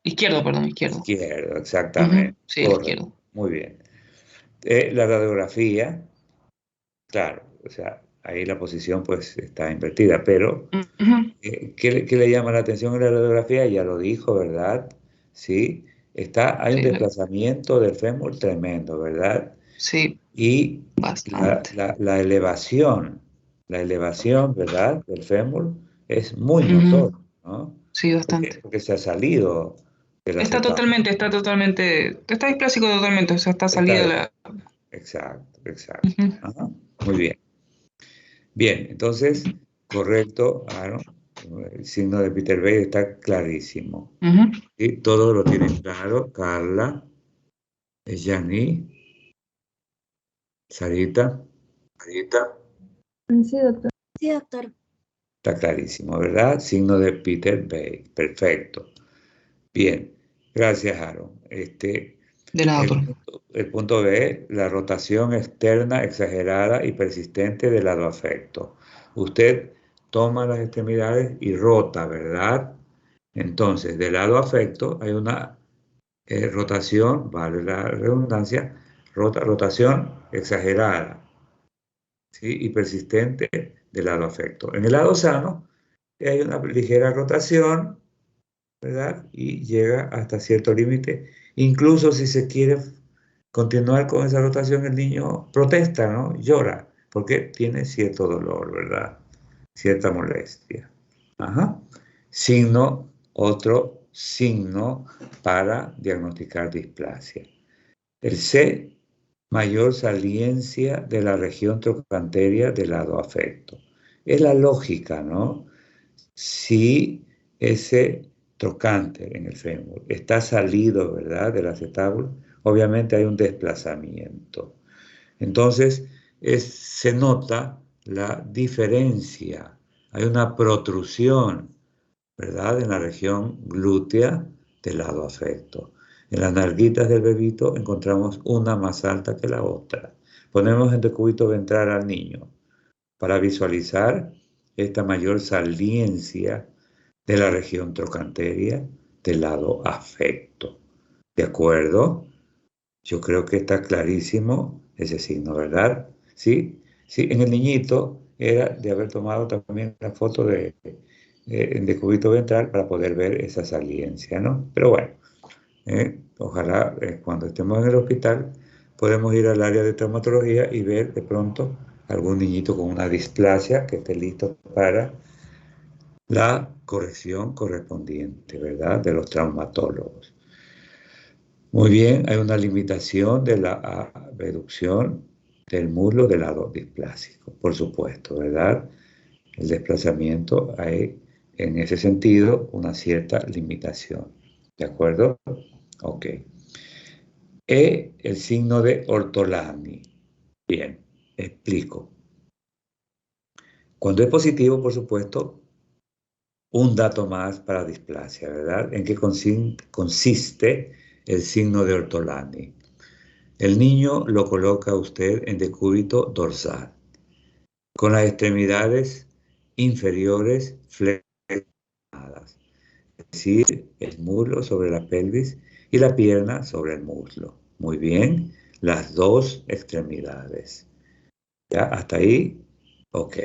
izquierdo, perdón, izquierdo. Izquierdo, Ujú. exactamente. Sí, el Correcto. izquierdo. Muy bien. La radiografía, claro, o sea, ahí la posición pues está invertida, pero Ujú. ¿qué le llama la atención en la radiografía? Ya lo dijo, ¿verdad? Sí, hay un Sí, desplazamiento del fémur tremendo, ¿verdad? sí, Y bastante. la elevación, ¿verdad?, del fémur es muy Ujú. notoria, ¿no? Sí, bastante. Porque se ha salido del acetábulo. Está displásico totalmente, o sea, está salida Está, la... exacto. Ujú. Ajá, muy bien. Bien, entonces, correcto, Aaron. El signo de Peter Bay está clarísimo. Ujú. ¿Sí? Todos lo tienen claro. Carla, Yani, Sarita. Sí, doctor. Sí, doctor. Está clarísimo, ¿verdad? Signo de Peter Bay. Perfecto. Bien, gracias, Aaron. De nada, doctor. El punto B, la rotación externa exagerada y persistente del lado afecto. Usted toma las extremidades y rota, ¿verdad? Entonces, del lado afecto hay una rotación, vale la redundancia, rotación exagerada, ¿sí? Y persistente del lado afecto. En el lado sano hay una ligera rotación, ¿verdad? Y llega hasta cierto límite. Incluso si se quiere continuar con esa rotación, el niño protesta, ¿no? Llora, porque tiene cierto dolor, ¿verdad? Cierta molestia. Ajá. Otro signo para diagnosticar displasia. El C, mayor saliencia de la región trocanteria del lado afecto. Es la lógica, ¿no? Si ese trocánter en el fémur está salido, ¿verdad?, del acetábulo, obviamente hay un desplazamiento. Entonces, se nota la diferencia. Hay una protrusión, ¿verdad?, en la región glútea del lado afecto. En las nalguitas del bebito encontramos una más alta que la otra. Ponemos en decúbito ventral al niño para visualizar esta mayor saliencia de la región trocanteria del lado afecto. ¿De acuerdo? Yo creo que está clarísimo ese signo, ¿verdad? Sí, sí, en el niñito era de haber tomado también la foto de cúbito ventral para poder ver esa saliencia, ¿no? Pero bueno, ojalá cuando estemos en el hospital podemos ir al área de traumatología y ver de pronto algún niñito con una displasia que esté listo para la corrección correspondiente, ¿verdad?, de los traumatólogos. Muy bien, hay una limitación de la reducción del muslo del lado displásico, por supuesto, ¿verdad? El desplazamiento, hay en ese sentido una cierta limitación, ¿de acuerdo? Ok. El signo de Ortolani. Bien, explico. Cuando es positivo, por supuesto, un dato más para displasia, ¿verdad? ¿En qué consiste el signo de Ortolani? El niño lo coloca usted en decúbito dorsal, con las extremidades inferiores flexionadas, es decir, el muslo sobre la pelvis y la pierna sobre el muslo. Muy bien, las dos extremidades. ¿Ya? Hasta ahí, ok.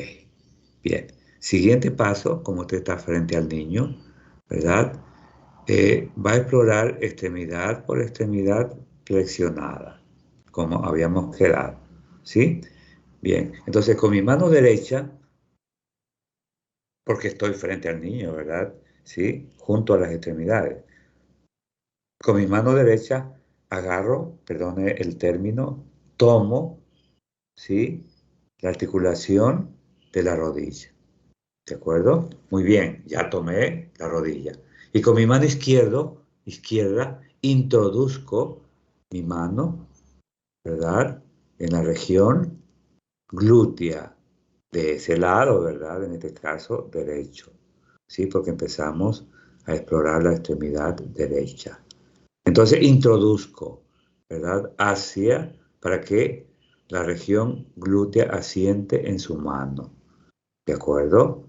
Bien. Siguiente paso, como usted está frente al niño, ¿verdad? Va a explorar extremidad por extremidad flexionada, como habíamos quedado, ¿sí? Bien, entonces con mi mano derecha, porque estoy frente al niño, ¿verdad? ¿Sí? Junto a las extremidades. Con mi mano derecha agarro, perdone el término, tomo, ¿sí?, la articulación de la rodilla. ¿De acuerdo? Muy bien, ya tomé la rodilla. Y con mi mano izquierda, introduzco mi mano, ¿verdad?, en la región glútea de ese lado, ¿verdad?, en este caso derecho. ¿Sí? Porque empezamos a explorar la extremidad derecha. Entonces introduzco, ¿verdad?, para que la región glútea asiente en su mano. ¿De acuerdo?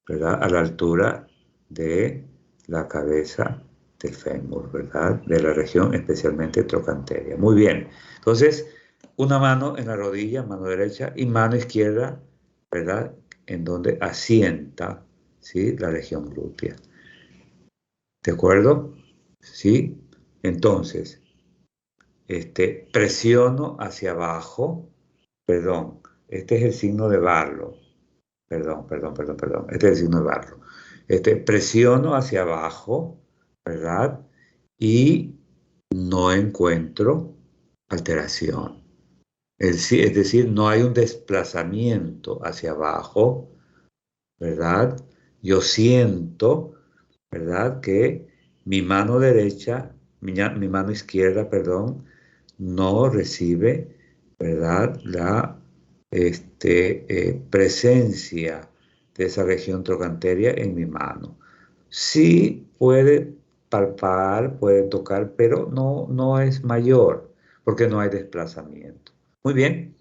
¿Verdad? A la altura de la cabeza del fémur, ¿verdad? De la región especialmente trocanteria. Muy bien. Entonces, una mano en la rodilla, mano derecha, y mano izquierda, ¿verdad?, en donde asienta, ¿sí?, la región glútea. ¿De acuerdo? ¿Sí? Entonces, presiono hacia abajo, perdón, este es el signo de Barlow. Perdón. Este es el signo de Barlow. Presiono hacia abajo, ¿verdad? Y no encuentro alteración. Es decir, no hay un desplazamiento hacia abajo, ¿verdad? Yo siento, ¿verdad?, que mi mano derecha, mi mano izquierda, perdón, no recibe, ¿verdad?, la presencia de esa región trocanteria en mi mano. Sí puede palpar, puede tocar, pero no es mayor, porque no hay desplazamiento. Muy bien.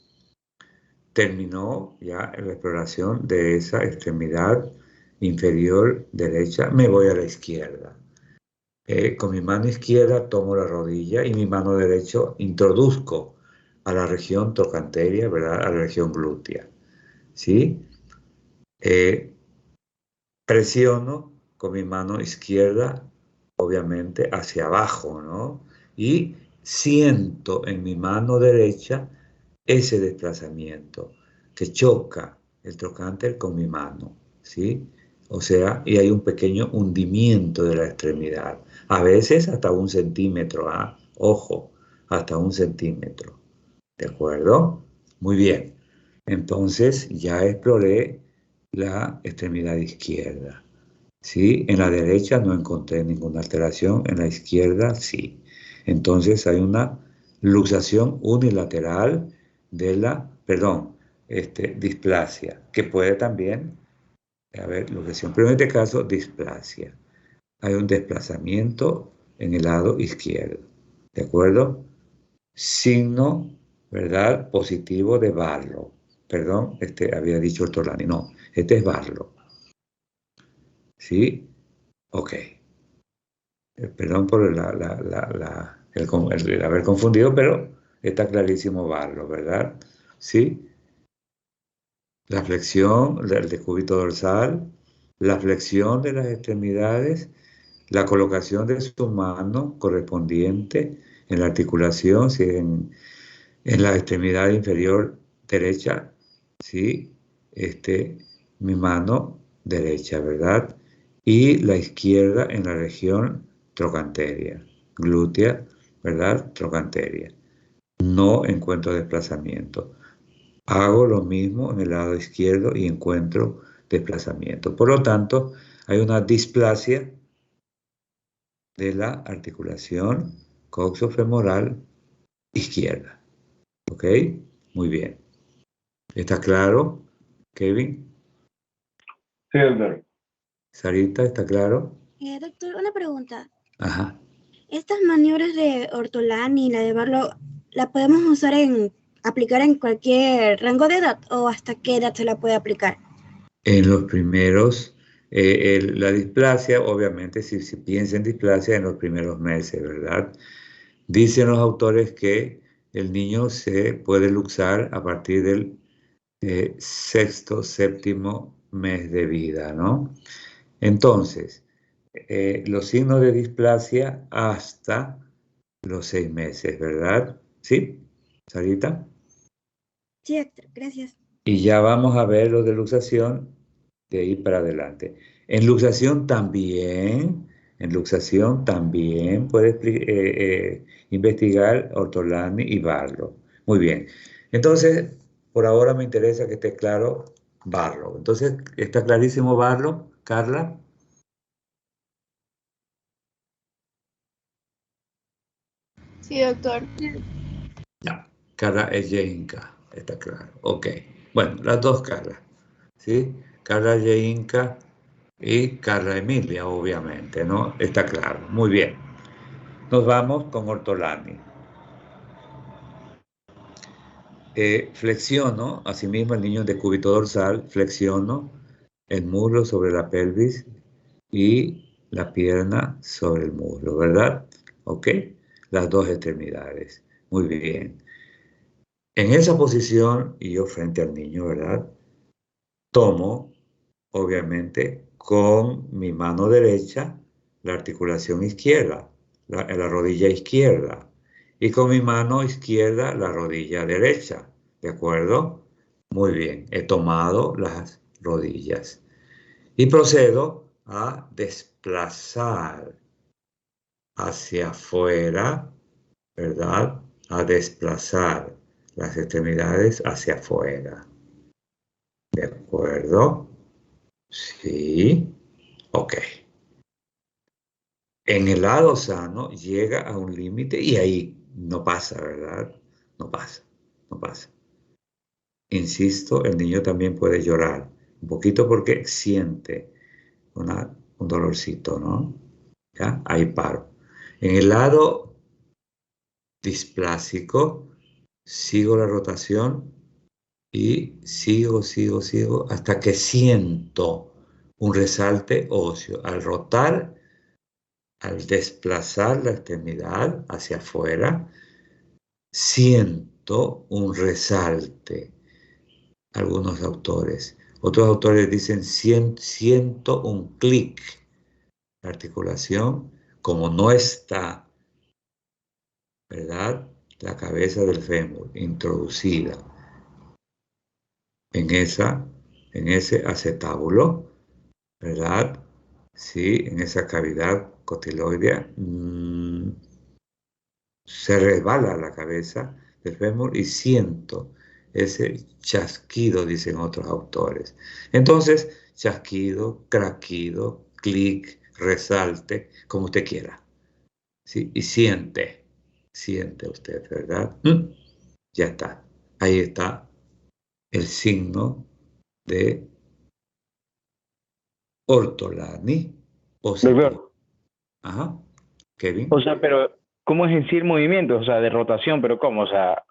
terminó ya la exploración de esa extremidad inferior derecha, me voy a la izquierda. Con mi mano izquierda tomo la rodilla y mi mano derecha introduzco a la región trocanteria, ¿verdad? A la región glútea, ¿sí? Presiono con mi mano izquierda, obviamente, hacia abajo, ¿no? Y siento en mi mano derecha ese desplazamiento que choca el trocánter con mi mano, ¿sí? O sea, y hay un pequeño hundimiento de la extremidad, a veces hasta 1 centímetro, ¿ah? Ojo, hasta 1 centímetro, ¿de acuerdo? Muy bien, entonces ya exploré la extremidad izquierda, ¿sí? En la derecha no encontré ninguna alteración, en la izquierda sí. Entonces hay una luxación unilateral de la, perdón, displasia, que puede también haber luxación, pero en este caso displasia. Hay un desplazamiento en el lado izquierdo, ¿de acuerdo? Signo, ¿verdad? Positivo de Barlow. Perdón, había dicho Ortolani, no, este es Barlow. ¿Sí? Ok. Perdón por el haber confundido, pero está clarísimo Barlow, ¿verdad? ¿Sí? La flexión del decúbito dorsal, la flexión de las extremidades, la colocación de su mano correspondiente en la articulación, si en la extremidad inferior derecha, ¿sí? Mi mano derecha, ¿verdad? Y la izquierda en la región trocanteria, glútea, ¿verdad? Trocanteria. No encuentro desplazamiento. Hago lo mismo en el lado izquierdo y encuentro desplazamiento. Por lo tanto, hay una displasia de la articulación coxofemoral izquierda. ¿Ok? Muy bien. ¿Está claro, Kevin? Sí, doctor. Sarita, ¿está claro? Doctor, una pregunta. Ajá. ¿Estas maniobras de Ortolani y la de Barlow, la podemos aplicar en cualquier rango de edad o hasta qué edad se la puede aplicar? En los primeros, la displasia, obviamente, si piensa en displasia en los primeros meses, ¿verdad? Dicen los autores que el niño se puede luxar a partir del sexto, séptimo mes de vida, ¿no? Entonces, los signos de displasia hasta los 6 meses, ¿verdad? ¿Sí? ¿Sarita? Sí, doctor, gracias. Y ya vamos a ver lo de luxación de ahí para adelante. En luxación también puede investigar Ortolani y Barlow. Muy bien. Entonces, por ahora me interesa que esté claro Barlow. Entonces, ¿está clarísimo Barlow, Carla? Sí, doctor. No. Carla Ejeinka, está claro. Ok. Bueno, las dos Carlas, ¿sí? Carla Ejeinka y Carla Emilia, obviamente, ¿no? Está claro. Muy bien. Nos vamos con Ortolani. Flexiono, asimismo el niño de decúbito dorsal, flexiono el muslo sobre la pelvis y la pierna sobre el muslo, ¿verdad? ¿Ok? Las dos extremidades. Muy bien. En esa posición, y yo frente al niño, ¿verdad? Tomo, obviamente, con mi mano derecha la articulación izquierda, la rodilla izquierda, y con mi mano izquierda la rodilla derecha, ¿de acuerdo? Muy bien, he tomado las rodillas y procedo a desplazar hacia afuera, ¿verdad? A desplazar las extremidades hacia afuera, ¿de acuerdo? Sí, ok. En el lado sano llega a un límite y ahí no pasa, ¿verdad? No pasa, no pasa. Insisto, el niño también puede llorar un poquito porque siente un dolorcito, ¿no? ¿Ya? Ahí paro. En el lado displásico, sigo la rotación y sigo hasta que siento un resalte óseo. Al rotar, al desplazar la extremidad hacia afuera, siento un resalte. Algunos autores. Otros autores dicen siento un clic. La articulación, como no está, ¿verdad? La cabeza del fémur introducida en ese acetábulo, ¿verdad? Sí, en esa cavidad cotiloidea, se resbala la cabeza del fémur y siento ese chasquido, dicen otros autores. Entonces, chasquido, craquido, clic, resalte, como usted quiera. ¿Sí? Y siente usted, ¿verdad? Ya está. Ahí está el signo de Ortolani positivo. Doctor, Ajá. Kevin. o sea, pero ¿cómo es en sí el movimiento? O sea, de rotación, pero ¿cómo? O sea,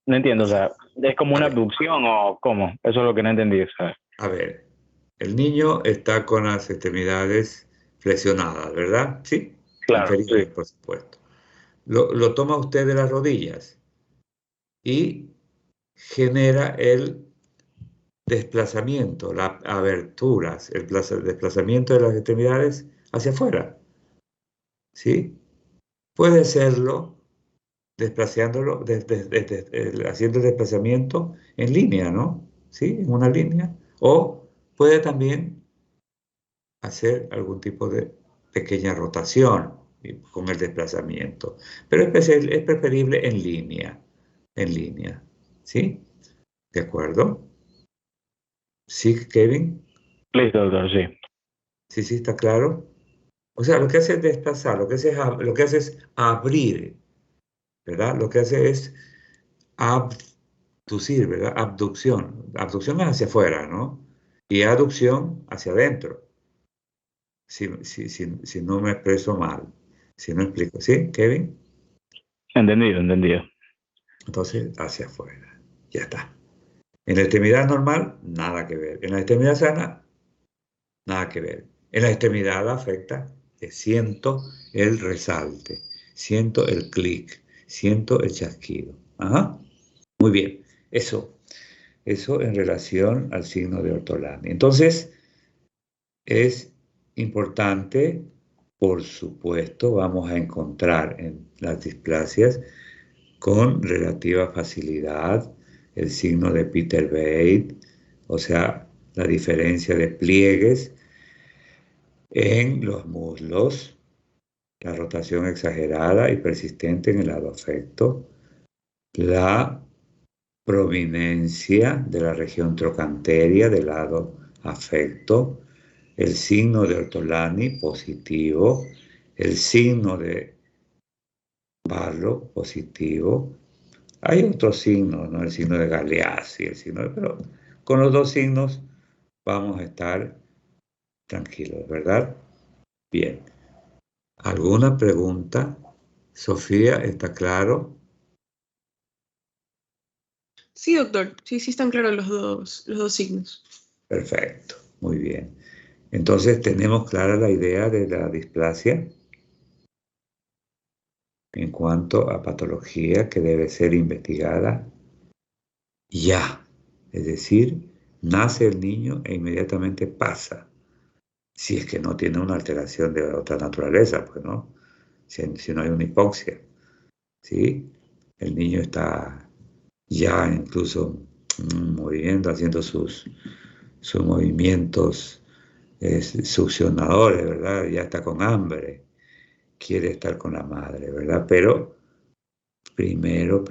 no entiendo, o sea, ¿es como una abducción o cómo? Eso es lo que no entendí, o sea. A ver, el niño está con las extremidades flexionadas, ¿verdad? Sí, Claro, inferiores, sí. por supuesto. Lo toma usted de las rodillas y genera el desplazamiento, las aberturas, el desplazamiento de las extremidades hacia afuera, ¿sí? Puede hacerlo desplazándolo, haciendo el desplazamiento en línea, ¿no? ¿Sí? En una línea. O puede también hacer algún tipo de pequeña rotación con el desplazamiento. Pero es preferible en línea, ¿sí? ¿De acuerdo? ¿Sí, Kevin? Listo, doctor, sí. Sí, está claro. O sea, lo que hace es desplazar, lo que hace es abrir, ¿verdad? Lo que hace es abducir, ¿verdad? Abducción. Abducción es hacia afuera, ¿no? Y aducción hacia adentro. Si no me expreso mal, si no explico. ¿Sí, Kevin? Entendido, entendido. Entonces, hacia afuera. Ya está. En la extremidad normal, nada que ver. En la extremidad sana, nada que ver. En la extremidad afecta, que siento el resalte, siento el clic, siento el chasquido. Ajá. Muy bien. Eso en relación al signo de Ortolani. Entonces, es importante, por supuesto, vamos a encontrar en las displasias con relativa facilidad el signo de Peter Bate, o sea, la diferencia de pliegues en los muslos, la rotación exagerada y persistente en el lado afecto, la prominencia de la región trocanteria del lado afecto, el signo de Ortolani positivo, el signo de Barlow positivo. Hay otros signos, ¿no? El signo de Galeazzi, pero con los dos signos vamos a estar tranquilos, ¿verdad? Bien. ¿Alguna pregunta? Sofía, ¿está claro? Sí, doctor. Sí, están claros los dos signos. Perfecto, muy bien. Entonces, ¿tenemos clara la idea de la displasia en cuanto a patología que debe ser investigada ya? Es decir, nace el niño e inmediatamente pasa, si es que no tiene una alteración de otra naturaleza, pues no, si no hay una hipoxia, ¿sí? El niño está ya incluso moviendo, haciendo sus movimientos succionadores, ¿verdad? Ya está con hambre, quiere estar con la madre, ¿verdad? Pero primero,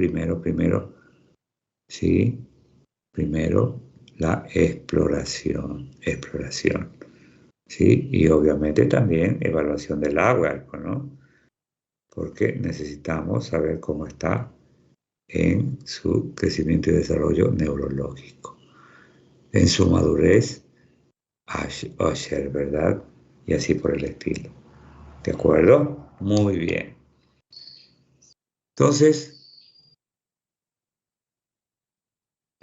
¿sí? Primero la exploración, ¿sí? Y obviamente también evaluación del agua, ¿no? Porque necesitamos saber cómo está en su crecimiento y desarrollo neurológico, en su madurez, Usher, ¿verdad? Y así por el estilo. ¿De acuerdo? Muy bien. Entonces,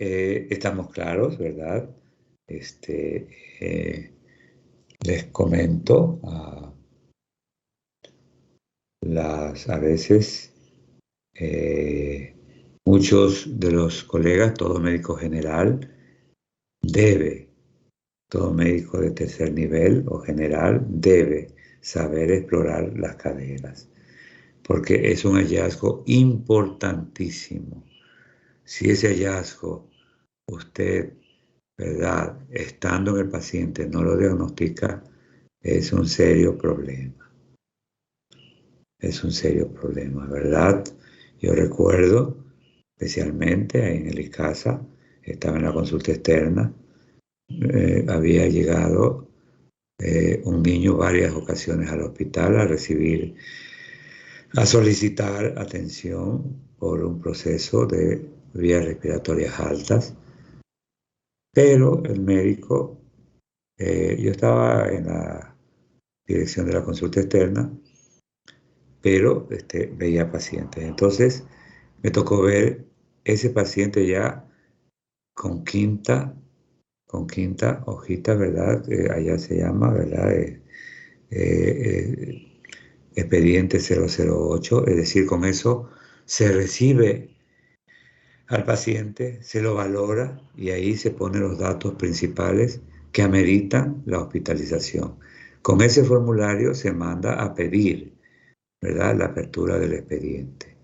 estamos claros, ¿verdad? Les comento a veces muchos de los colegas, todo médico general todo médico de tercer nivel o general debe saber explorar las caderas, porque es un hallazgo importantísimo. Si ese hallazgo usted, ¿verdad?, estando en el paciente no lo diagnostica, es un serio problema. Es un serio problema, ¿verdad? Yo recuerdo, especialmente ahí en el ICASA, estaba en la consulta externa, había llegado un niño varias ocasiones al hospital a solicitar atención por un proceso de vías respiratorias altas, pero el médico, yo estaba en la dirección de la consulta externa, pero veía pacientes. Entonces me tocó ver ese paciente ya con quinta hojita, ¿verdad? Allá se llama, ¿verdad? Expediente 008, es decir, con eso se recibe al paciente, se lo valora y ahí se ponen los datos principales que ameritan la hospitalización. Con ese formulario se manda a pedir, ¿verdad?, la apertura del expediente.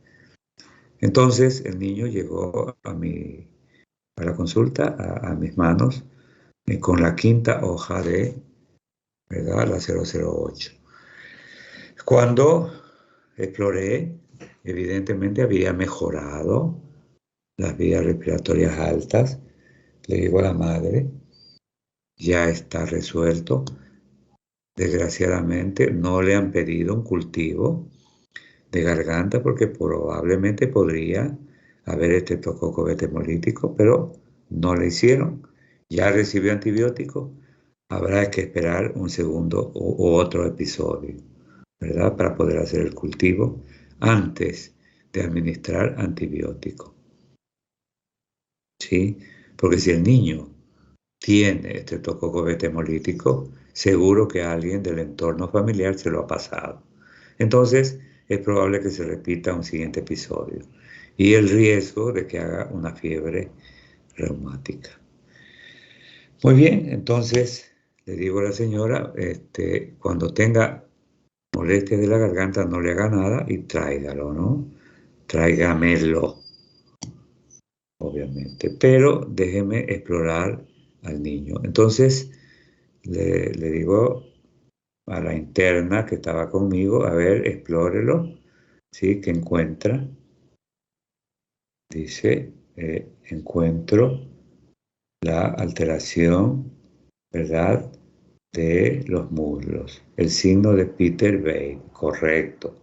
Entonces el niño llegó a la consulta, a mis manos, con la quinta hoja ¿verdad?, la 008. Cuando exploré, evidentemente había mejorado las vías respiratorias altas. Le digo a la madre, ya está resuelto. Desgraciadamente no le han pedido un cultivo de garganta porque probablemente podría haber estreptococo beta hemolítico, pero no le hicieron. Ya recibió antibiótico. Habrá que esperar un segundo u otro episodio, ¿verdad?, para poder hacer el cultivo antes de administrar antibiótico. ¿Sí? Porque si el niño tiene estreptococo beta hemolítico, seguro que alguien del entorno familiar se lo ha pasado. Entonces, es probable que se repita un siguiente episodio y el riesgo de que haga una fiebre reumática. Muy bien, entonces le digo a la señora, cuando tenga molestias de la garganta no le haga nada y tráigalo, ¿no? Tráigamelo, obviamente, pero déjeme explorar al niño. Entonces le digo a la interna que estaba conmigo, a ver, explórelo, ¿sí? ¿Qué encuentra? Dice, encuentro la alteración, ¿verdad?, de los muslos. El signo de Peter Bay, correcto.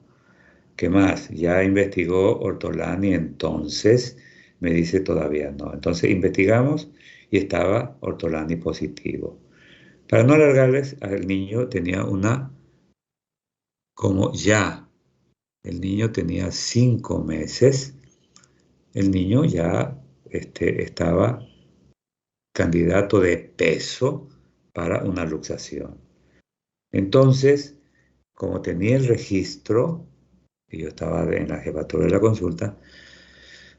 ¿Qué más? Ya investigó Ortolani, entonces me dice todavía no. Entonces investigamos y estaba Ortolani positivo. Para no alargarles, el niño tenía el niño tenía 5 meses, el niño ya estaba candidato de peso para una luxación. Entonces, como tenía el registro, y yo estaba en la jefatura de la consulta,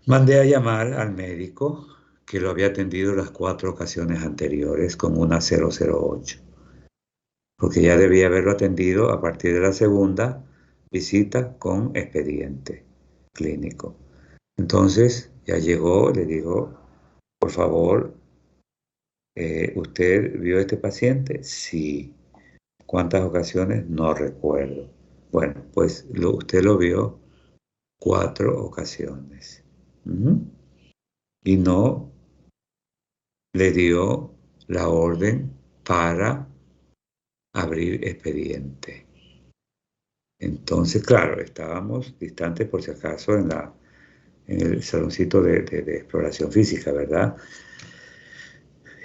mandé a llamar al médico que lo había atendido las 4 ocasiones anteriores con una 008, porque ya debía haberlo atendido a partir de la segunda visita con expediente clínico. Entonces, ya llegó, le digo, por favor, ¿usted vio a este paciente? Sí. ¿Cuántas ocasiones? No recuerdo. Bueno, pues usted lo vio 4 ocasiones. Y no le dio la orden para abrir expediente. Entonces, claro, estábamos distantes por si acaso en el saloncito de exploración física, ¿verdad?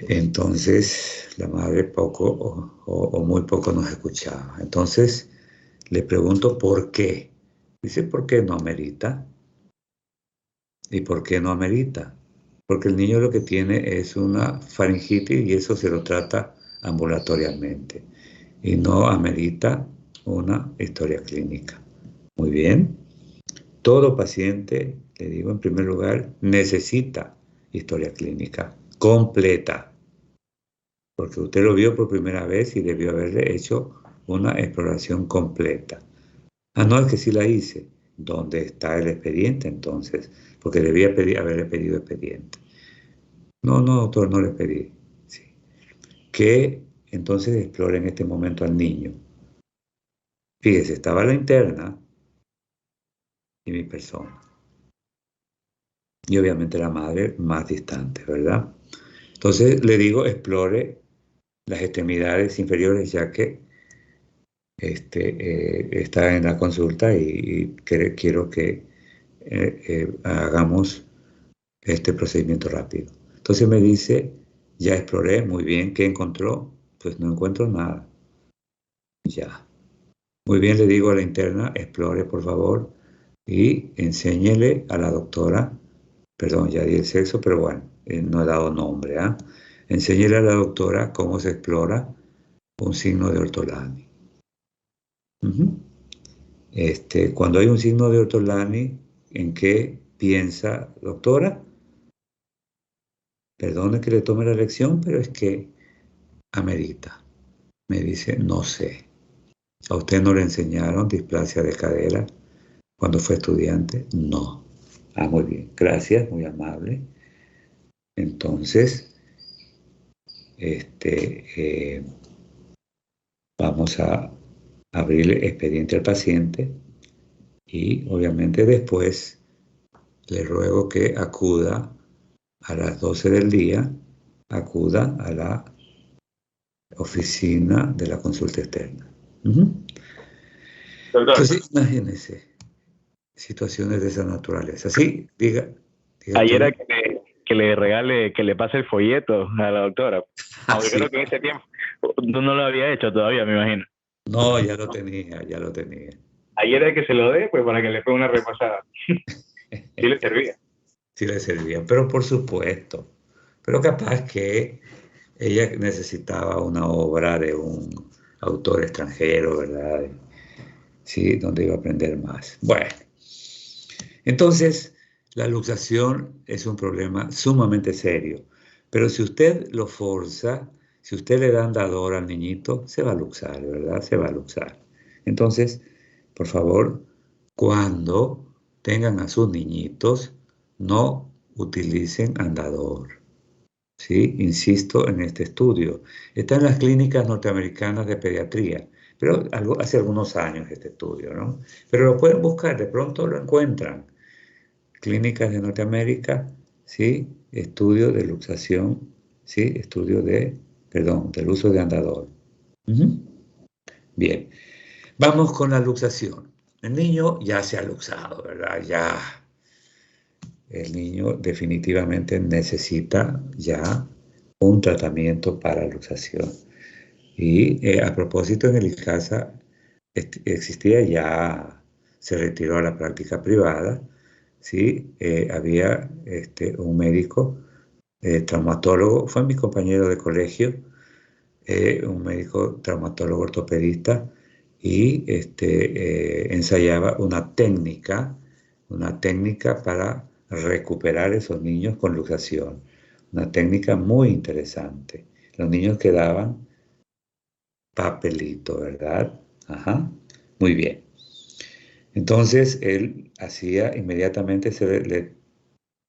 Entonces, la madre poco o muy poco nos escuchaba. Entonces, le pregunto por qué. Dice, ¿por qué no amerita? ¿Y por qué no amerita? porque el niño lo que tiene es una faringitis y eso se lo trata ambulatorialmente y no amerita una historia clínica. Muy bien. Todo paciente, le digo en primer lugar, necesita historia clínica completa, porque usted lo vio por primera vez y debió haberle hecho una exploración completa. Ah, no, es que sí la hice. ¿Dónde está el expediente entonces? Porque debía haberle pedido expediente. No, no, doctor, no le pedí. Sí. Que entonces explore en este momento al niño. Fíjese, estaba la interna y mi persona. Y obviamente la madre más distante, ¿verdad? Entonces le digo, explore las extremidades inferiores, ya que está en la consulta y quiero que hagamos este procedimiento rápido. Entonces me dice, ya exploré, muy bien, ¿qué encontró? Pues no encuentro nada. Ya. Muy bien, le digo a la interna, explore por favor y enséñele a la doctora, perdón, ya di el sexo, pero bueno, no he dado nombre, ¿ah? Enséñele a la doctora cómo se explora un signo de Ortolani. Cuando hay un signo de Ortolani, ¿en qué piensa, doctora? Perdone que le tome la lección, pero es que amerita. Me dice, no sé. ¿A usted no le enseñaron displasia de cadera cuando fue estudiante? No. Ah, muy bien. Gracias, muy amable. Entonces, vamos a abrirle expediente al paciente y obviamente después le ruego que acuda a las 12 del día, acuda a la oficina de la consulta externa. Entonces, imagínense situaciones de esa naturaleza. Sí, diga. Ayer era que le regale, que le pase el folleto a la doctora. Aunque sí. creo que en ese tiempo no lo había hecho todavía, me imagino. No, ya lo tenía, ya lo tenía. Ayer era que se lo dé, pues para que le fue una repasada. Sí le servía. Sí le servía, pero por supuesto. Pero capaz que ella necesitaba una obra de un autor extranjero, ¿verdad? Sí, donde iba a aprender más. Bueno, entonces la luxación es un problema sumamente serio, pero si usted lo forza, si usted le da andador al niñito, se va a luxar, ¿verdad? Se va a luxar. Entonces, por favor, cuando tengan a sus niñitos, no utilicen andador. ¿Sí? Insisto en este estudio. Está en las clínicas norteamericanas de pediatría, pero hace algunos años este estudio, ¿no? Pero lo pueden buscar, de pronto lo encuentran. Clínicas de Norteamérica, ¿sí? Estudio de luxación, ¿sí? Estudio del uso de andador. Bien, vamos con la luxación. El niño ya se ha luxado, ¿verdad? Ya. El niño definitivamente necesita ya un tratamiento para luxación. Y a propósito, en el ICASA existía ya, se retiró a la práctica privada, ¿sí? Había un médico traumatólogo, fue mi compañero de colegio, un médico traumatólogo ortopedista, y ensayaba una técnica para recuperar esos niños con luxación. Una técnica muy interesante. Los niños quedaban papelito, ¿verdad? Ajá. Muy bien. Entonces, él hacía inmediatamente, le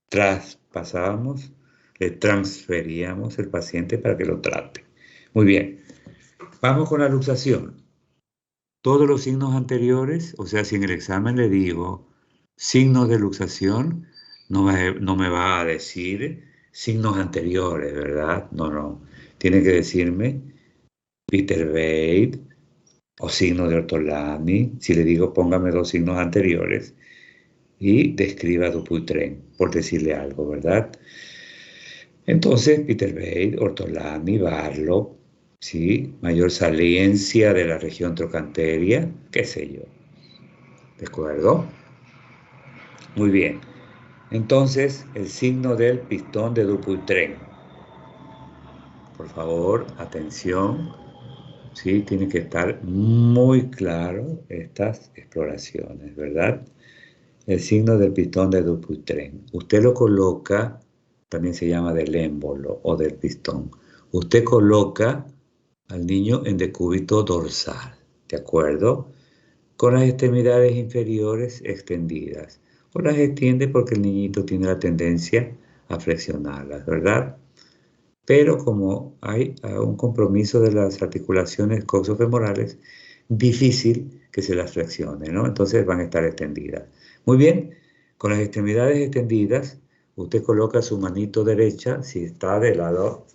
traspasábamos, le transferíamos el paciente para que lo trate. Muy bien. Vamos con la luxación. Todos los signos anteriores, o sea, si en el examen le digo signos de luxación, no me va a decir signos anteriores, ¿verdad? No. Tiene que decirme Peter Bate o signo de Ortolani. Si le digo póngame 2 signos anteriores y describa Dupuytren, por decirle algo, ¿verdad? Entonces, Peter Bate, Ortolani, Barlow, ¿sí? Mayor saliencia de la región trocanteria, qué sé yo. ¿De acuerdo? Muy bien. Entonces, el signo del pistón de Dupuytren. Por favor, atención. Sí, tiene que estar muy claro estas exploraciones, ¿verdad? El signo del pistón de Dupuytren. Usted lo coloca, también se llama del émbolo o del pistón. Usted coloca al niño en decúbito dorsal, ¿de acuerdo? Con las extremidades inferiores extendidas. O las extiende porque el niñito tiene la tendencia a flexionarlas, ¿verdad? Pero como hay un compromiso de las articulaciones coxofemorales, difícil que se las flexione, ¿no? Entonces van a estar extendidas. Muy bien, con las extremidades extendidas, usted coloca su manito derecha, si está del lado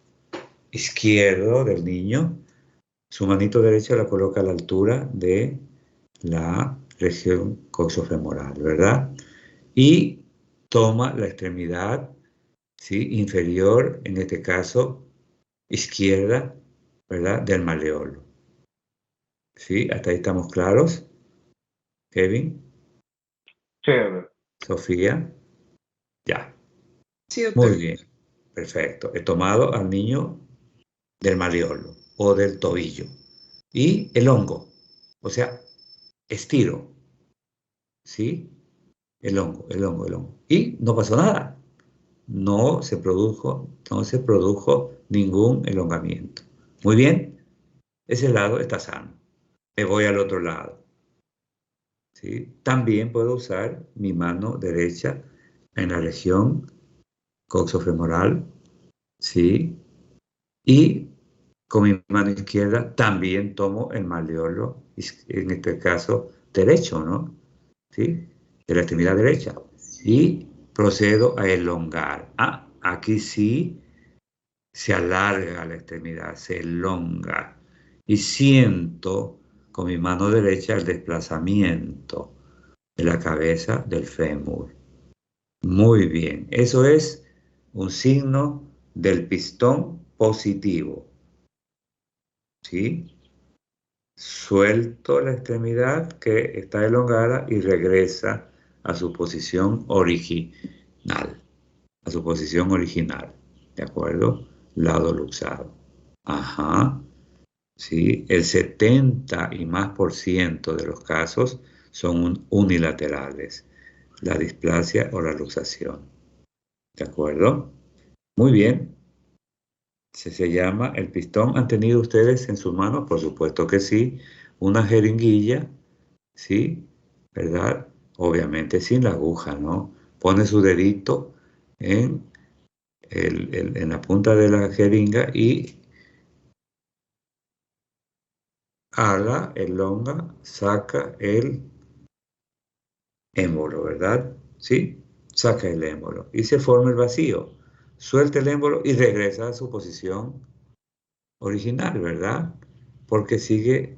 izquierdo del niño, su manito derecha la coloca a la altura de la región coxofemoral, ¿verdad? Y toma la extremidad, ¿sí?, inferior, en este caso, izquierda, ¿verdad?, del maleolo. ¿Sí? ¿Hasta ahí estamos claros? Kevin, Sí, doctor. Sofía, ya. Sí, doctor. Muy bien, perfecto. He tomado al niño del maleolo o del tobillo y el hongo, o sea, estiro, ¿sí? El hongo, el hongo, el hongo. Y no pasó nada. No se produjo ningún elongamiento. Muy bien, ese lado está sano. Me voy al otro lado. ¿Sí? También puedo usar mi mano derecha en la región coxofemoral, ¿sí? Y con mi mano izquierda también tomo el maleolo, en este caso derecho, ¿no? ¿Sí? De la extremidad derecha. Y procedo a elongar. Ah, aquí sí se alarga la extremidad, se elonga. Y siento con mi mano derecha el desplazamiento de la cabeza del fémur. Muy bien, eso es un signo del pistón positivo. ¿Sí? Suelto la extremidad que está elongada y regresa a su posición original. A su posición original. ¿De acuerdo? Lado luxado. Ajá. ¿Sí? El 70 y más por ciento de los casos son unilaterales. La displasia o la luxación. ¿De acuerdo? Muy bien. Se llama el pistón. ¿Han tenido ustedes en sus manos? Por supuesto que sí. Una jeringuilla, ¿sí? ¿Verdad? Obviamente sin la aguja, ¿no? Pone su dedito en, en la punta de la jeringa y ala, elonga, saca el émbolo, ¿verdad? ¿Sí? Saca el émbolo y se forma el vacío. Suelta el émbolo y regresa a su posición original, ¿verdad? Porque sigue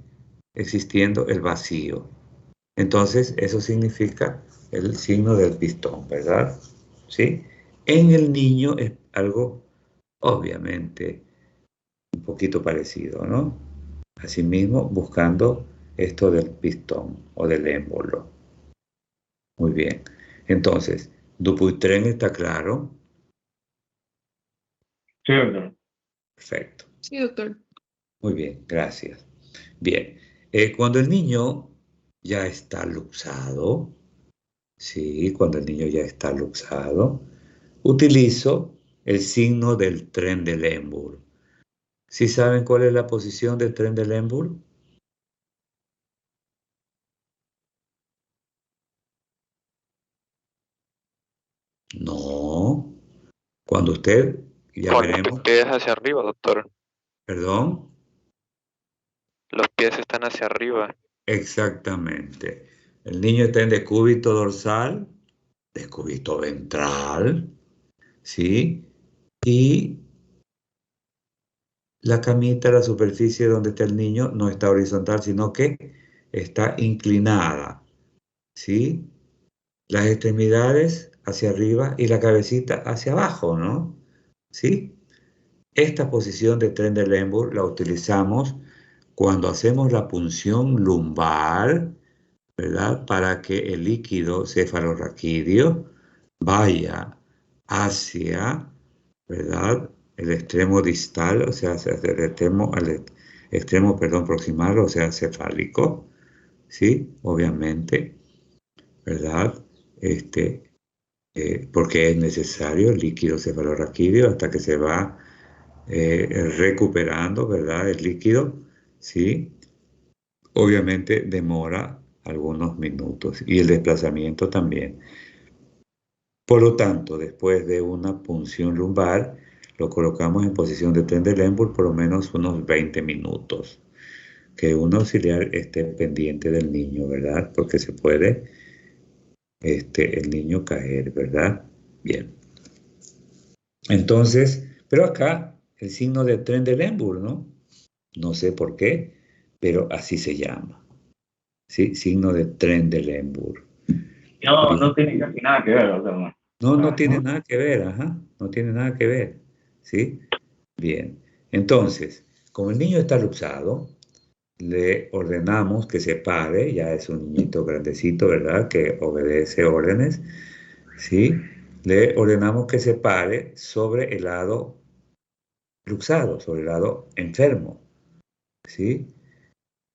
existiendo el vacío. Entonces, eso significa el signo del pistón, ¿verdad? ¿Sí? En el niño es algo, obviamente, un poquito parecido, ¿no? Asimismo, buscando esto del pistón o del émbolo. Muy bien. Entonces, Dupuytren está claro. Sí, doctor. Perfecto. Sí, doctor. Muy bien, gracias. Bien, cuando el niño ya está luxado, sí, cuando el niño ya está luxado, utilizo el signo del tren de Lembur. ¿Sí saben cuál es la posición del tren de Lembur? No. Cuando usted, ya Con veremos, los pies hacia arriba, doctor. perdón, Los pies están hacia arriba. exactamente. El niño está en decúbito dorsal, decúbito ventral, ¿sí? Y la camita, la superficie donde está el niño, no está horizontal, sino que está inclinada, ¿sí? Las extremidades hacia arriba y la cabecita hacia abajo, ¿no? ¿Sí? Esta posición de tren de Lembur la utilizamos cuando hacemos la punción lumbar, ¿verdad? Para que el líquido cefalorraquídeo vaya hacia, ¿verdad? El extremo distal, o sea, hacia el extremo, perdón, proximal, o sea, cefálico, ¿sí? Obviamente, ¿verdad? Porque es necesario el líquido cefalorraquídeo hasta que se va recuperando, ¿verdad? El líquido, ¿sí? Obviamente demora algunos minutos y el desplazamiento también. Por lo tanto, después de una punción lumbar, lo colocamos en posición de Trendelenburg por lo menos unos 20 minutos. Que un auxiliar esté pendiente del niño, ¿verdad? Porque se puede el niño caer, ¿verdad? Bien. Entonces, pero acá el signo de Trendelenburg, ¿no? No sé por qué, pero así se llama. ¿Sí? Signo de Trendelenburg. No, Bien. no tiene casi nada que ver, o sea, no. No tiene nada que ver, ajá. No tiene nada que ver. ¿Sí? Bien. Entonces, como el niño está luxado, le ordenamos que se pare, ya es un niñito grandecito, ¿verdad? Que obedece órdenes, ¿sí? Le ordenamos que se pare sobre el lado luxado, sobre el lado enfermo, ¿sí?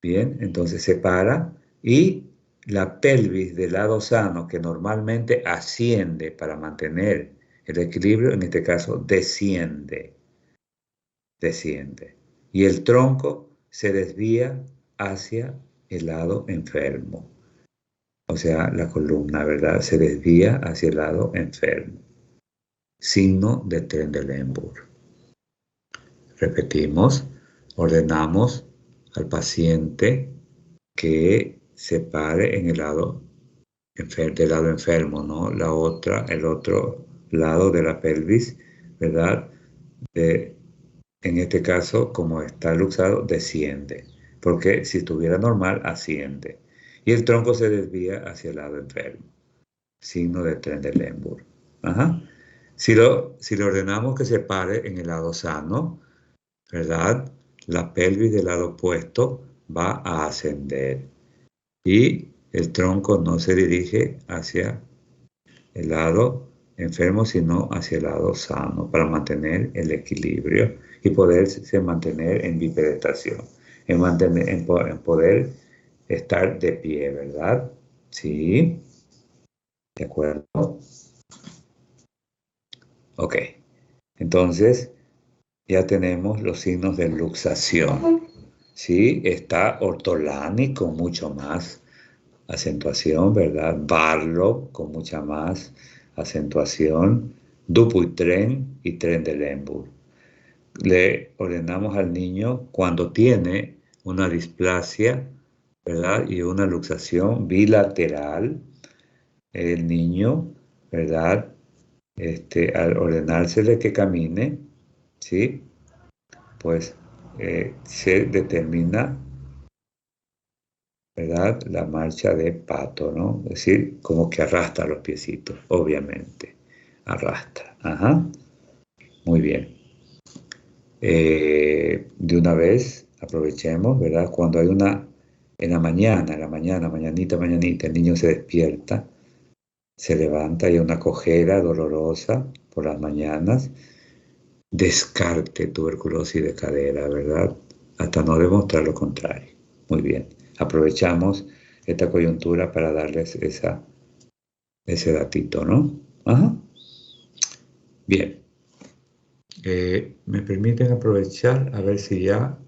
Bien, entonces se para y la pelvis del lado sano, que normalmente asciende para mantener el equilibrio, en este caso desciende, desciende. Y el tronco se desvía hacia el lado enfermo. O sea, la columna, ¿verdad? Se desvía hacia el lado enfermo. Signo de Trendelenburg. Repetimos, ordenamos al paciente que se pare en el lado del lado enfermo, ¿no? El otro lado de la pelvis, ¿verdad? En este caso, como está luxado, desciende, porque si estuviera normal, asciende. Y el tronco se desvía hacia el lado enfermo. Signo de Trendelenburg. Ajá. Si lo ordenamos que se pare en el lado sano, ¿verdad? La pelvis del lado opuesto va a ascender y el tronco no se dirige hacia el lado enfermo, sino hacia el lado sano para mantener el equilibrio y poderse mantener en bipedestación, en poder estar de pie, ¿verdad? Sí, de acuerdo. Ok, entonces ya tenemos los signos de luxación. Sí, está Ortolani con mucho más acentuación, ¿verdad? Barlow con mucha más acentuación. Dupuytren y Trendelenburg. Le ordenamos al niño cuando tiene una displasia, ¿verdad? Y una luxación bilateral, el niño, ¿verdad? Al ordenársele que camine, ¿sí? Pues se determina, ¿verdad? La marcha de pato, ¿no? Es decir, como que arrastra los piecitos, obviamente. Arrastra. Ajá. Muy bien. De una vez, aprovechemos, ¿verdad? Cuando hay en la mañana, mañanita, el niño se despierta, se levanta y hay una cojera dolorosa por las mañanas, descarte tuberculosis de cadera, ¿verdad? Hasta no demostrar lo contrario. Muy bien. Aprovechamos esta coyuntura para darles ese datito, ¿no? Ajá. Bien. ¿Me permiten aprovechar a ver si ya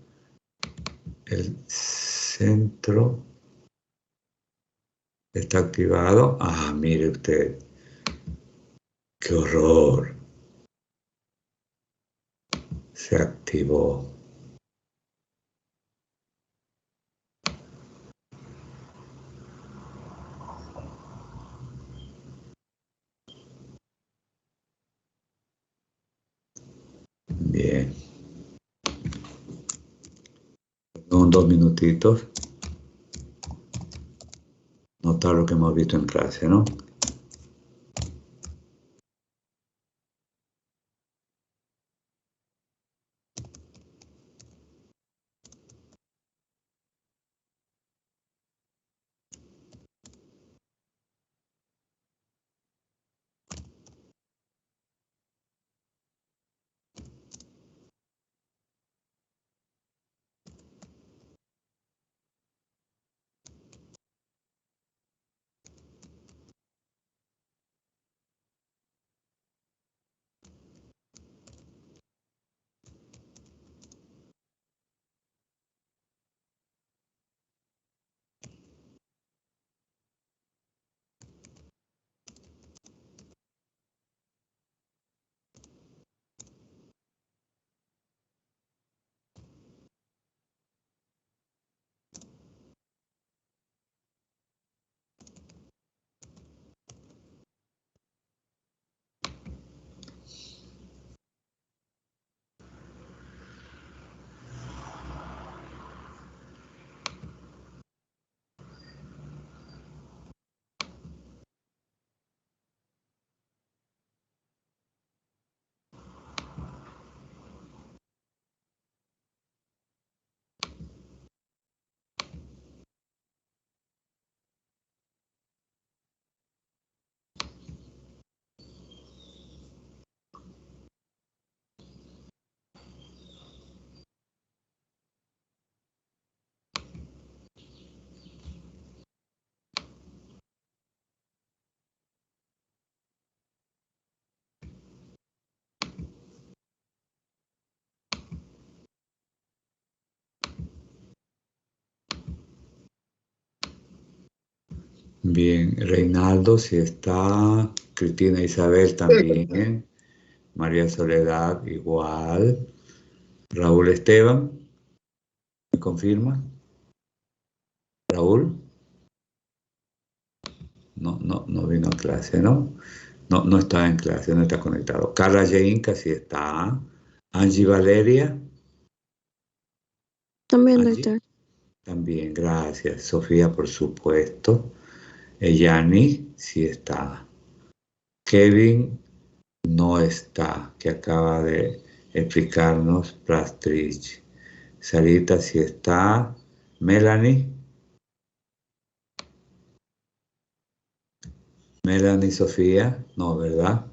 el centro está activado? Ah, mire usted. ¡Qué horror! Se activó. Bien. En 2 minutitos. Notar lo que hemos visto en clase, ¿no? Bien, Reinaldo, si está. Cristina Isabel también. María Soledad igual. Raúl Esteban, ¿me confirma? Raúl. No vino a clase, ¿no? No está en clase, no está conectado. Carla Yeinka, sí está. Angie Valeria. También, Angie, doctor. también, gracias. Sofía, por supuesto. Yani, sí está. Kevin no está, que acaba de explicarnos Plastrich. Sarita, sí está. Melanie. Melanie Sofía, no, ¿verdad?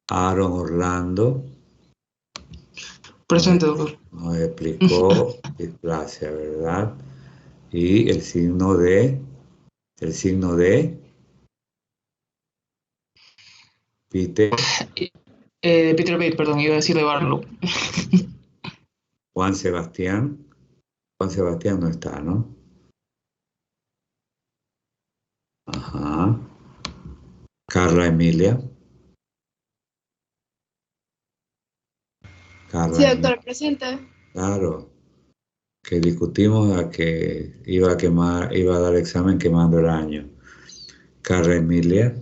Aaron Orlando. Presente, doctor. Nos explicó displasia, ¿verdad? Y el signo de Peter, Peter Bate, perdón, iba a decir de Barlow. Juan Sebastián. Juan Sebastián no está, ¿no? Ajá. Carla Emilia. Carla Sí, Emilia, doctor, presente. claro. Que discutimos a que iba a dar examen quemando el año. Carla Emilia.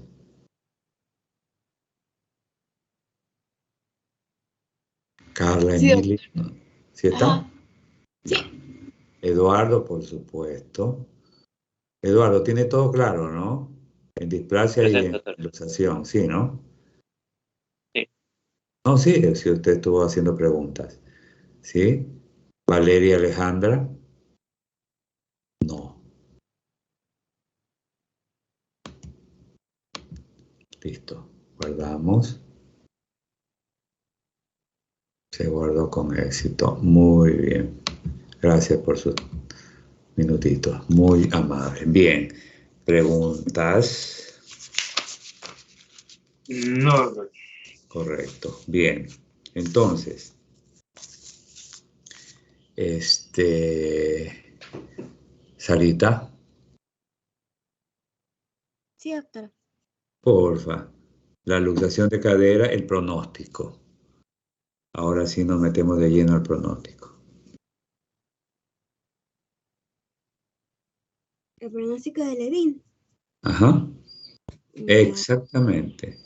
Carla Sí, Emilia. ¿Sí está? ajá. Ya. Eduardo, por supuesto. Eduardo, tiene todo claro, ¿no? En displasia y Presente, en doctor. ilustración, sí, ¿no? Sí. No, sí, si usted estuvo haciendo preguntas. ¿Sí? Valeria Alejandra. No. Listo. Guardamos. Se guardó con éxito. Muy bien. Gracias por sus minutitos. Muy amable. Bien. Preguntas. No, doctor. Correcto. Bien. Entonces, Sarita, Sí, doctor. porfa. La luxación de cadera, el pronóstico. Ahora sí nos metemos de lleno al pronóstico. El pronóstico de Levin. Ajá. Exactamente.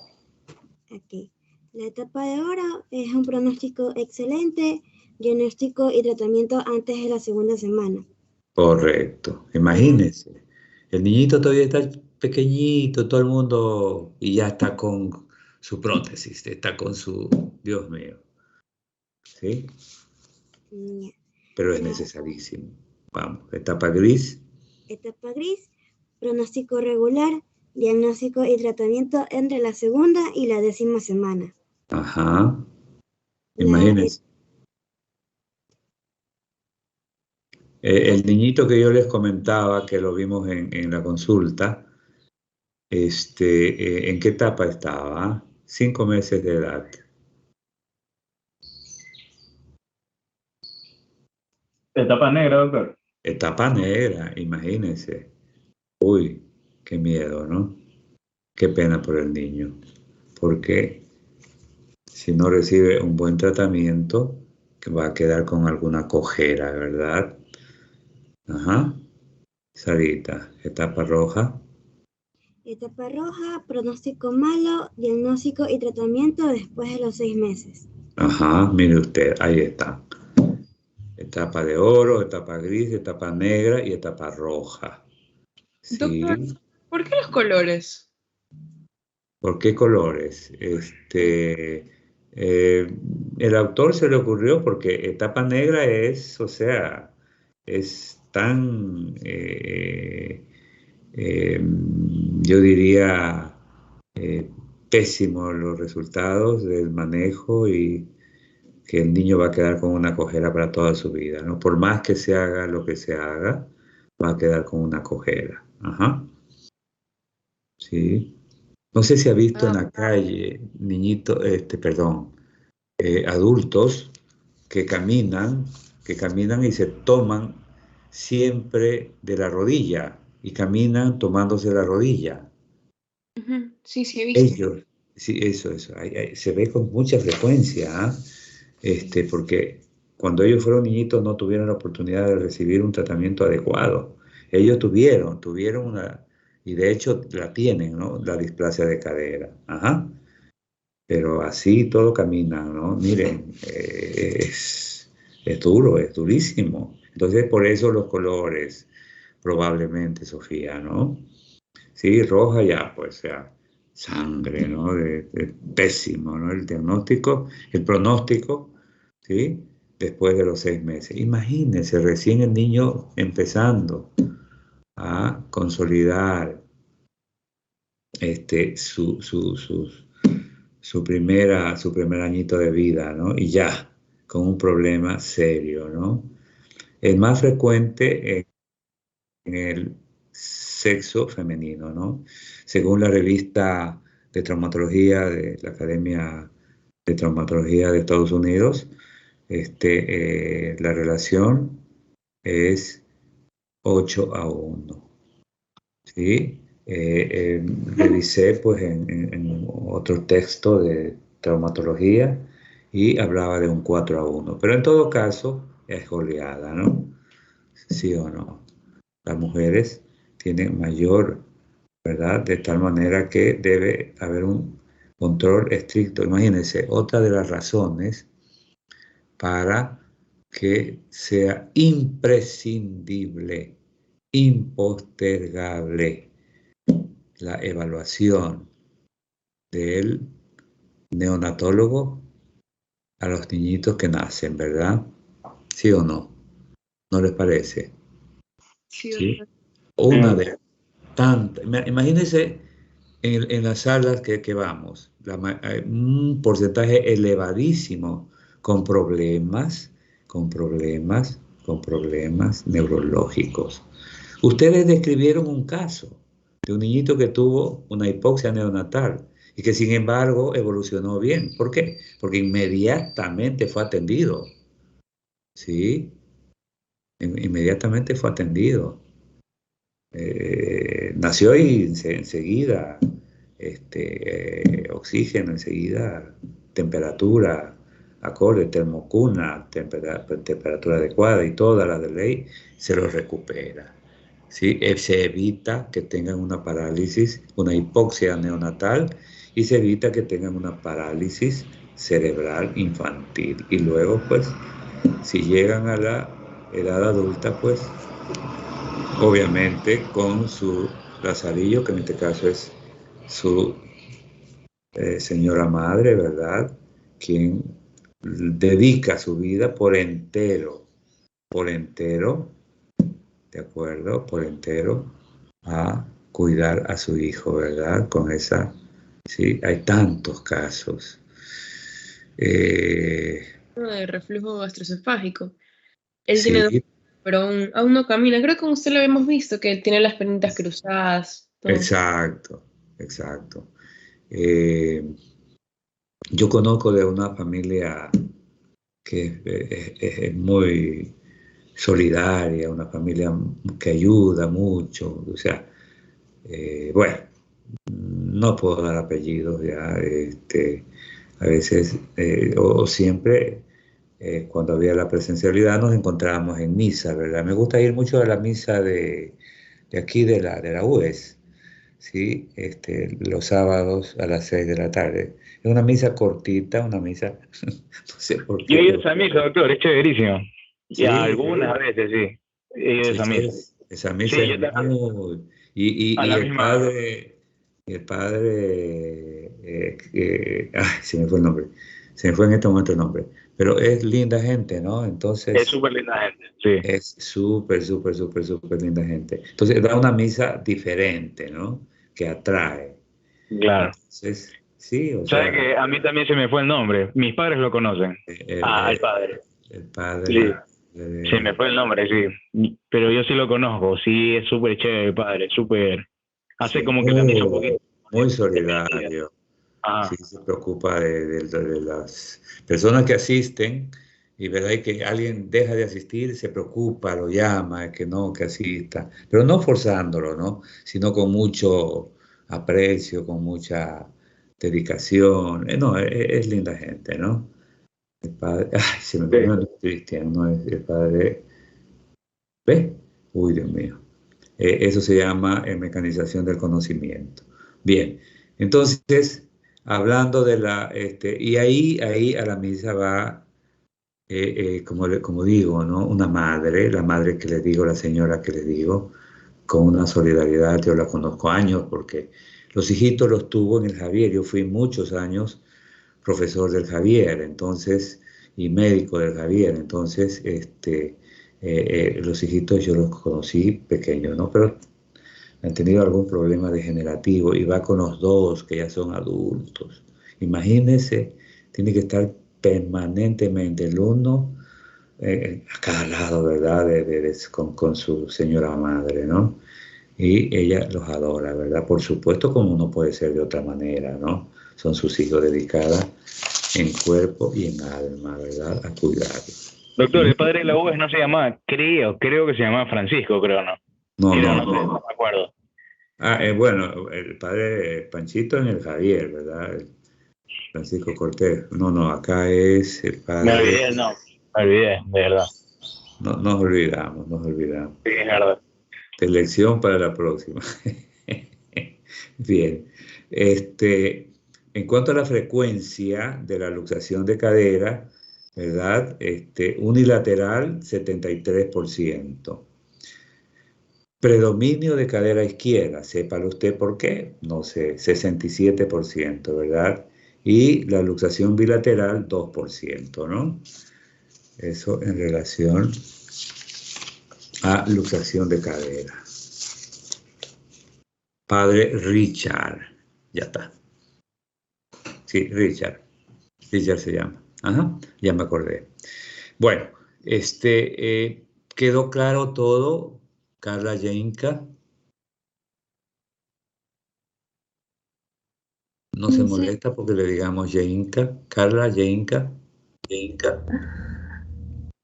Aquí. La etapa de oro es un pronóstico excelente, diagnóstico y tratamiento antes de la segunda semana. Correcto. Imagínense. El niñito todavía está pequeñito, todo el mundo, y ya está con su prótesis, está con su, Dios mío. ¿Sí? Ya. Pero es La necesarísimo. Vamos, etapa gris. etapa gris, pronóstico regular, diagnóstico y tratamiento entre la segunda y la 10ª semana. Ajá. La Imagínense. El niñito que yo les comentaba, que lo vimos en la consulta, ¿en qué etapa estaba? 5 meses de edad. Etapa negra, doctor. Etapa negra, imagínense. Uy, qué miedo, ¿no? Qué pena por el niño. Porque si no recibe un buen tratamiento, que va a quedar con alguna cojera, ¿verdad? Ajá. Sarita, etapa roja. etapa roja, pronóstico malo, diagnóstico y tratamiento después de los 6 meses. Ajá, mire usted, ahí está. Etapa de oro, etapa gris, etapa negra y etapa roja. Doctor, ¿Sí? ¿por qué los colores? ¿Por qué colores? El autor se le ocurrió porque etapa negra es, o sea, es tan, yo diría, eh, pésimo los resultados del manejo y que el niño va a quedar con una cojera para toda su vida, ¿no? Por más que se haga lo que se haga, va a quedar con una cojera. Ajá. Sí. No sé si ha visto en Ah, la calle adultos que caminan y se toman siempre de la rodilla y caminan tomándose la rodilla. Sí, sí, he visto. Ellos, sí, eso, se ve con mucha frecuencia, ¿ah? Porque cuando ellos fueron niñitos no tuvieron la oportunidad de recibir un tratamiento adecuado. Ellos tuvieron una, y de hecho la tienen, ¿no? La displasia de cadera. Ajá. Pero así todo camina, ¿no? Miren, es duro, es durísimo. Entonces, por eso los colores, probablemente, Sofía, ¿no? Sí, roja ya, pues, o sea, sangre, ¿no? Pésimo, ¿no? El diagnóstico, el pronóstico, ¿sí? Después de los 6 meses. Imagínense, recién el niño empezando a consolidar su primer añito de vida, ¿no? Y ya, con un problema serio, ¿no? Es más frecuente en el sexo femenino, ¿no? Según la revista de traumatología de la Academia de Traumatología de Estados Unidos, la relación es 8-1, ¿sí? Revisé pues en otro texto de traumatología y hablaba de un 4-1, pero en todo caso es goleada, ¿no? ¿Sí o no? Las mujeres tienen mayor, ¿verdad? De tal manera que debe haber un control estricto. Imagínense, otra de las razones para que sea imprescindible, impostergable, la evaluación del neonatólogo a los niñitos que nacen, ¿verdad? ¿Sí o no? ¿No les parece? Sí. Una de tantas. Imagínense en las salas que vamos, hay un porcentaje elevadísimo con problemas neurológicos. Ustedes describieron un caso de un niñito que tuvo una hipoxia neonatal y que sin embargo evolucionó bien. ¿Por qué? Porque inmediatamente fue atendido. ¿Sí? Inmediatamente fue atendido. Nació y enseguida, oxígeno enseguida, temperatura acorde, termocuna, temperatura adecuada y todas las de ley, se lo recupera. ¿Sí? Se evita que tengan una parálisis, una hipoxia neonatal, y se evita que tengan una parálisis cerebral infantil. Y luego, pues, si llegan a la edad adulta, pues, obviamente con su lazarillo, que en este caso es su señora madre, ¿verdad? Quien dedica su vida por entero, ¿de acuerdo? Por entero a cuidar a su hijo, ¿verdad? Con esa, sí, hay tantos casos. De reflujo gastroesofágico. Él Sí, tiene 2, pero aún no camina. Creo que con usted lo habíamos visto, que tiene las piernitas cruzadas. Todo. exacto. Yo conozco de una familia que es muy solidaria, una familia que ayuda mucho, o sea, bueno, no puedo dar apellidos ya, a veces o siempre cuando había la presencialidad nos encontrábamos en misa, ¿verdad? Me gusta ir mucho a la misa de aquí de la UES, ¿sí? Los sábados a las 6 de la tarde. Es una misa cortita, una misa, no sé por Yo he qué. ido a esa misa, doctor, es chéverísimo. Sí, Ya algunas veces, sí. He ido a esa misa. esa misa Sí, es yo también. muy... Y, A y la el misma. padre, ay, se me fue el nombre, se me fue en este momento el nombre, pero es linda gente, ¿no? Es Entonces, súper linda gente, sí. es súper linda gente. Entonces, da una misa diferente, ¿no? Que atrae. Claro. Entonces, sí, o ¿Sabe sea, que a mí también se me fue el nombre? Mis padres lo conocen. Al padre. el Sí. padre... Se me fue el nombre, sí. Pero yo sí lo conozco. Sí, es súper chévere el padre. Súper. Hace Sí, como que la misa un poquito. muy solidario. Ajá. Sí, se preocupa de las personas que asisten y verdad y que alguien deja de asistir, se preocupa, lo llama, que no, que asista, pero no forzándolo, ¿no? Sino con mucho aprecio, con mucha dedicación. No, es linda gente, ¿no? El padre, ay, se me olvidó, no es Cristian, no es el padre, ¿ves? Uy, Dios mío. Eso se llama mecanización del conocimiento. Bien, entonces, hablando de y ahí a la misa va, como digo, ¿no? Una madre, la madre que le digo, la señora que le digo, con una solidaridad, yo la conozco años porque los hijitos los tuvo en el Javier, yo fui muchos años profesor del Javier, entonces, y médico del Javier, entonces, los hijitos yo los conocí pequeños, ¿no? Pero han tenido algún problema degenerativo y va con los dos que ya son adultos. Imagínense, tiene que estar permanentemente el uno a cada lado, ¿verdad? Con su señora madre, ¿no? Y ella los adora, ¿verdad? Por supuesto, como no puede ser de otra manera, ¿no? Son sus hijos dedicados en cuerpo y en alma, ¿verdad? A cuidarlos. Doctor, el padre de la UES no se llamaba, creo que se llamaba Francisco, creo, ¿no? No me acuerdo. Bueno, el padre Panchito en el Javier, ¿verdad? Francisco Cortés. No, acá es el padre... Me olvidé, de verdad. No, nos olvidamos. Sí, es verdad. De lección para la próxima. Bien. En cuanto a la frecuencia de la luxación de cadera, ¿verdad? Unilateral, 73%. Predominio de cadera izquierda, sépalo usted por qué, no sé, 67%, ¿verdad? Y la luxación bilateral, 2%, ¿no? Eso en relación a luxación de cadera. Padre Richard, ya está. Sí, Richard se llama. Ajá, ya me acordé. Bueno, ¿quedó claro todo, Carla Jainka? No se molesta porque le digamos Jainka, Carla Jainka.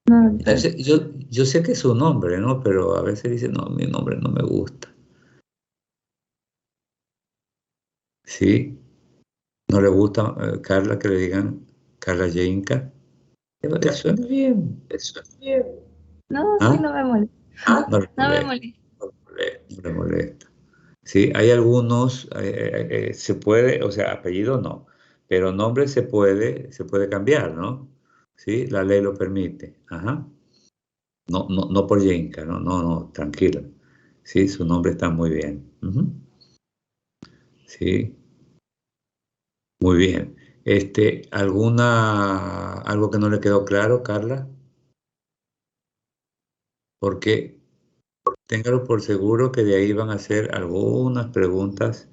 No, yo sé que es su nombre, ¿no? Pero a veces dice, no, mi nombre no me gusta. ¿Sí? ¿No le gusta, Carla, que le digan Carla Jainka? Eso es bien. no, ¿Ah? sí, no me molesta. No le No me molesta. molesta. No le molesta. Sí, hay algunos, se puede, o sea, apellido no, pero nombre se puede cambiar, ¿no? Sí, la ley lo permite. Ajá. No por Yenka, no, tranquilo. Sí, su nombre está muy bien. Ujú. Sí, muy bien. ¿Algo que no le quedó claro, Carla? Porque téngalo por seguro que de ahí van a hacer algunas preguntas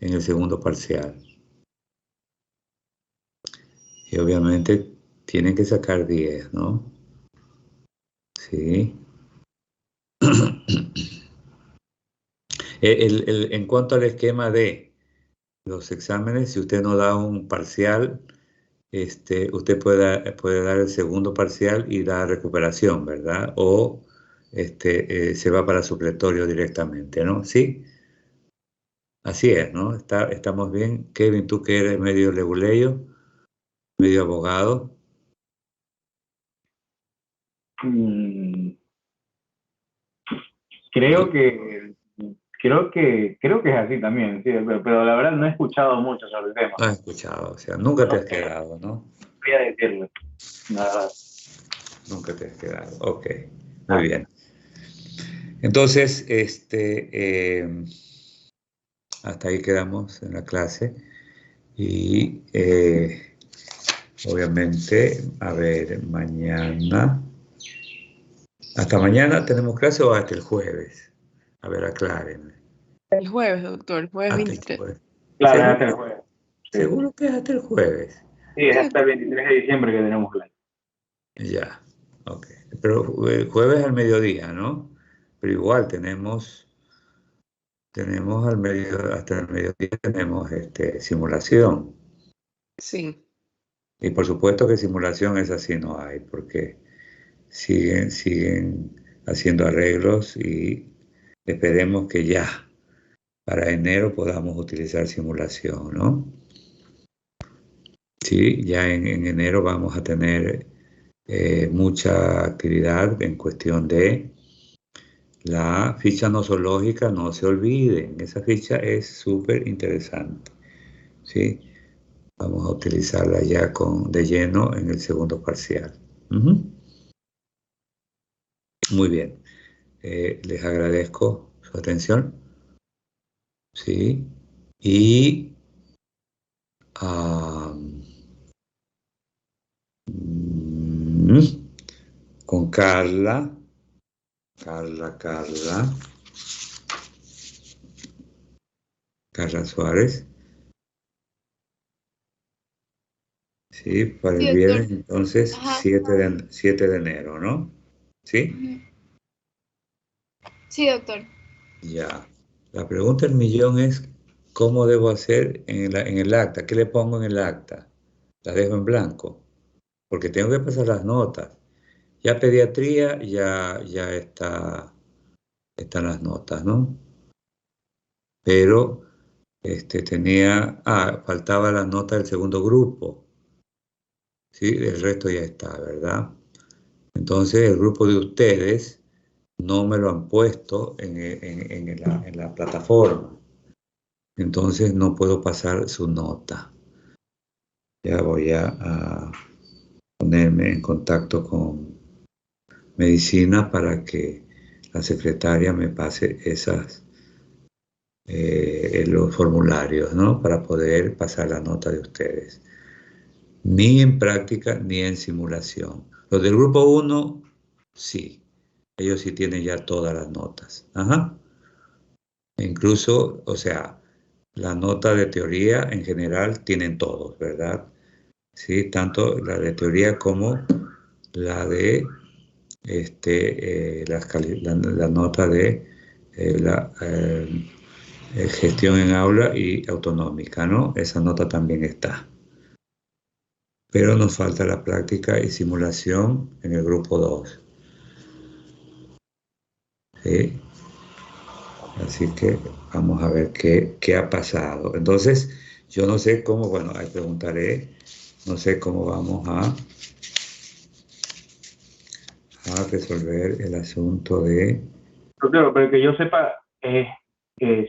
en el segundo parcial. Y obviamente tienen que sacar 10, ¿no? Sí. En cuanto al esquema de los exámenes, si usted no da un parcial, usted puede dar el segundo parcial y dar recuperación, ¿verdad? O se va para supletorio directamente, ¿no? Sí, así es, ¿no? Estamos bien. Kevin, tú que eres medio leguleyo, medio abogado. Creo que es así también, sí, pero la verdad no he escuchado mucho sobre el tema. No has escuchado, o sea, nunca te has quedado, ¿no? Voy a decirlo, la verdad. Nunca te has quedado, ok, muy bien. Entonces, hasta ahí quedamos en la clase y obviamente, a ver, mañana, ¿hasta mañana tenemos clase o hasta el jueves? A ver, aclárenme. El jueves, doctor, el jueves Hasta 23. el jueves. Claro, ¿Seguro? es hasta el jueves. Sí. ¿Seguro que es hasta el jueves? Sí, es hasta el 23 de diciembre que tenemos clase. Ya, ok. Pero el jueves al mediodía, ¿no? Pero igual tenemos hasta el mediodía tenemos simulación. Sí. Y por supuesto que simulación es así, no hay, porque siguen haciendo arreglos y esperemos que ya para enero podamos utilizar simulación, ¿no? Sí, ya en enero vamos a tener mucha actividad en cuestión de la ficha nosológica, no se olviden, esa ficha es súper interesante, ¿sí? Vamos a utilizarla ya de lleno en el segundo parcial. Muy bien, les agradezco su atención, ¿sí? Y con Carla Suárez, sí, para el Sí, viernes, doctor. entonces, Ajá. 7 de enero, ¿no? ¿Sí? Sí, doctor. Ya. La pregunta del millón es, ¿cómo debo hacer en el acta? ¿Qué le pongo en el acta? ¿La dejo en blanco? Porque tengo que pasar las notas. Ya pediatría, ya están las notas, ¿no? Pero faltaba la nota del segundo grupo, ¿sí? El resto ya está, ¿verdad? Entonces el grupo de ustedes no me lo han puesto en la plataforma, entonces no puedo pasar su nota. Ya voy a ponerme en contacto con medicina para que la secretaria me pase los formularios, ¿no? Para poder pasar la nota de ustedes. Ni en práctica ni en simulación. Los del grupo 1, sí. Ellos sí tienen ya todas las notas. Ajá. Incluso, o sea, la nota de teoría en general tienen todos, ¿verdad? Sí, tanto la de teoría como la de la nota de gestión en aula y autonómica, ¿no? Esa nota también está. Pero nos falta la práctica y simulación en el grupo 2. ¿Sí? Así que vamos a ver qué ha pasado. Entonces, yo no sé cómo, bueno, ahí preguntaré, no sé cómo vamos a resolver el asunto de... Claro, pero que yo sepa,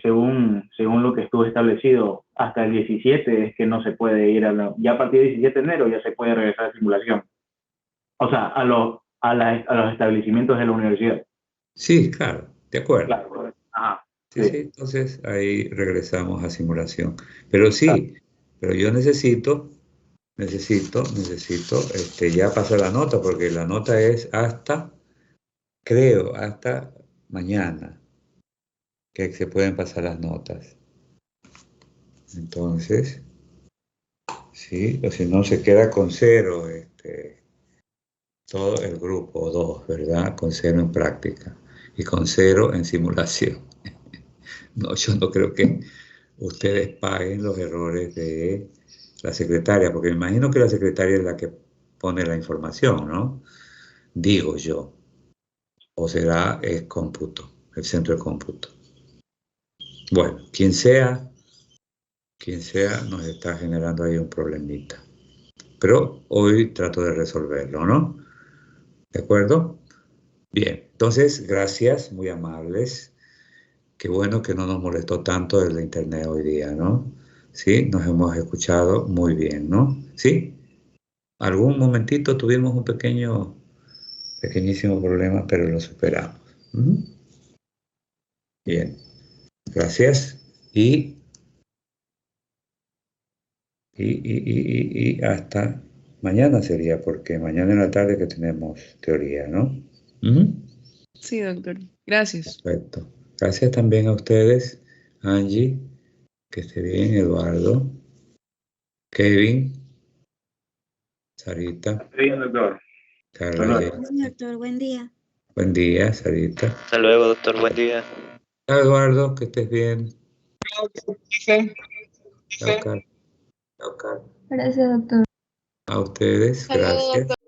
según lo que estuvo establecido, hasta el 17 es que no se puede ir ya a partir del 17 de enero ya se puede regresar a simulación. O sea, a los establecimientos de la universidad. Sí, claro, de acuerdo. Claro. Ajá. Sí, sí, entonces ahí regresamos a simulación. Pero sí, pero yo necesito ya pasar la nota, porque la nota es hasta mañana, que se pueden pasar las notas. Entonces, sí, o si no se queda con 0, todo el grupo 2, ¿verdad? Con 0 en práctica y con 0 en simulación. No, yo no creo que ustedes paguen los errores de la secretaria, porque me imagino que la secretaria es la que pone la información, ¿no? Digo yo. O será el cómputo, el centro de cómputo. Bueno, quien sea, nos está generando ahí un problemita. Pero hoy trato de resolverlo, ¿no? ¿De acuerdo? Bien, entonces, gracias, muy amables. Qué bueno que no nos molestó tanto el internet hoy día, ¿no? Sí, nos hemos escuchado muy bien, ¿no? Sí, algún momentito tuvimos un pequeñísimo problema, pero lo superamos. Bien, gracias y hasta mañana sería, porque mañana en la tarde que tenemos teoría, ¿no? Sí, doctor. Gracias. Perfecto. Gracias también a ustedes, Angie, que esté bien, Eduardo, Kevin, Sarita, Bien, doctor. Carla. Doctor, buen día. Buen día, Sarita. Hasta luego, doctor. Buen día. Chao, Eduardo, que estés bien. Sí. Chao, Carla. Chao, Carla. Gracias, doctor. A ustedes, Hasta luego, gracias. doctor.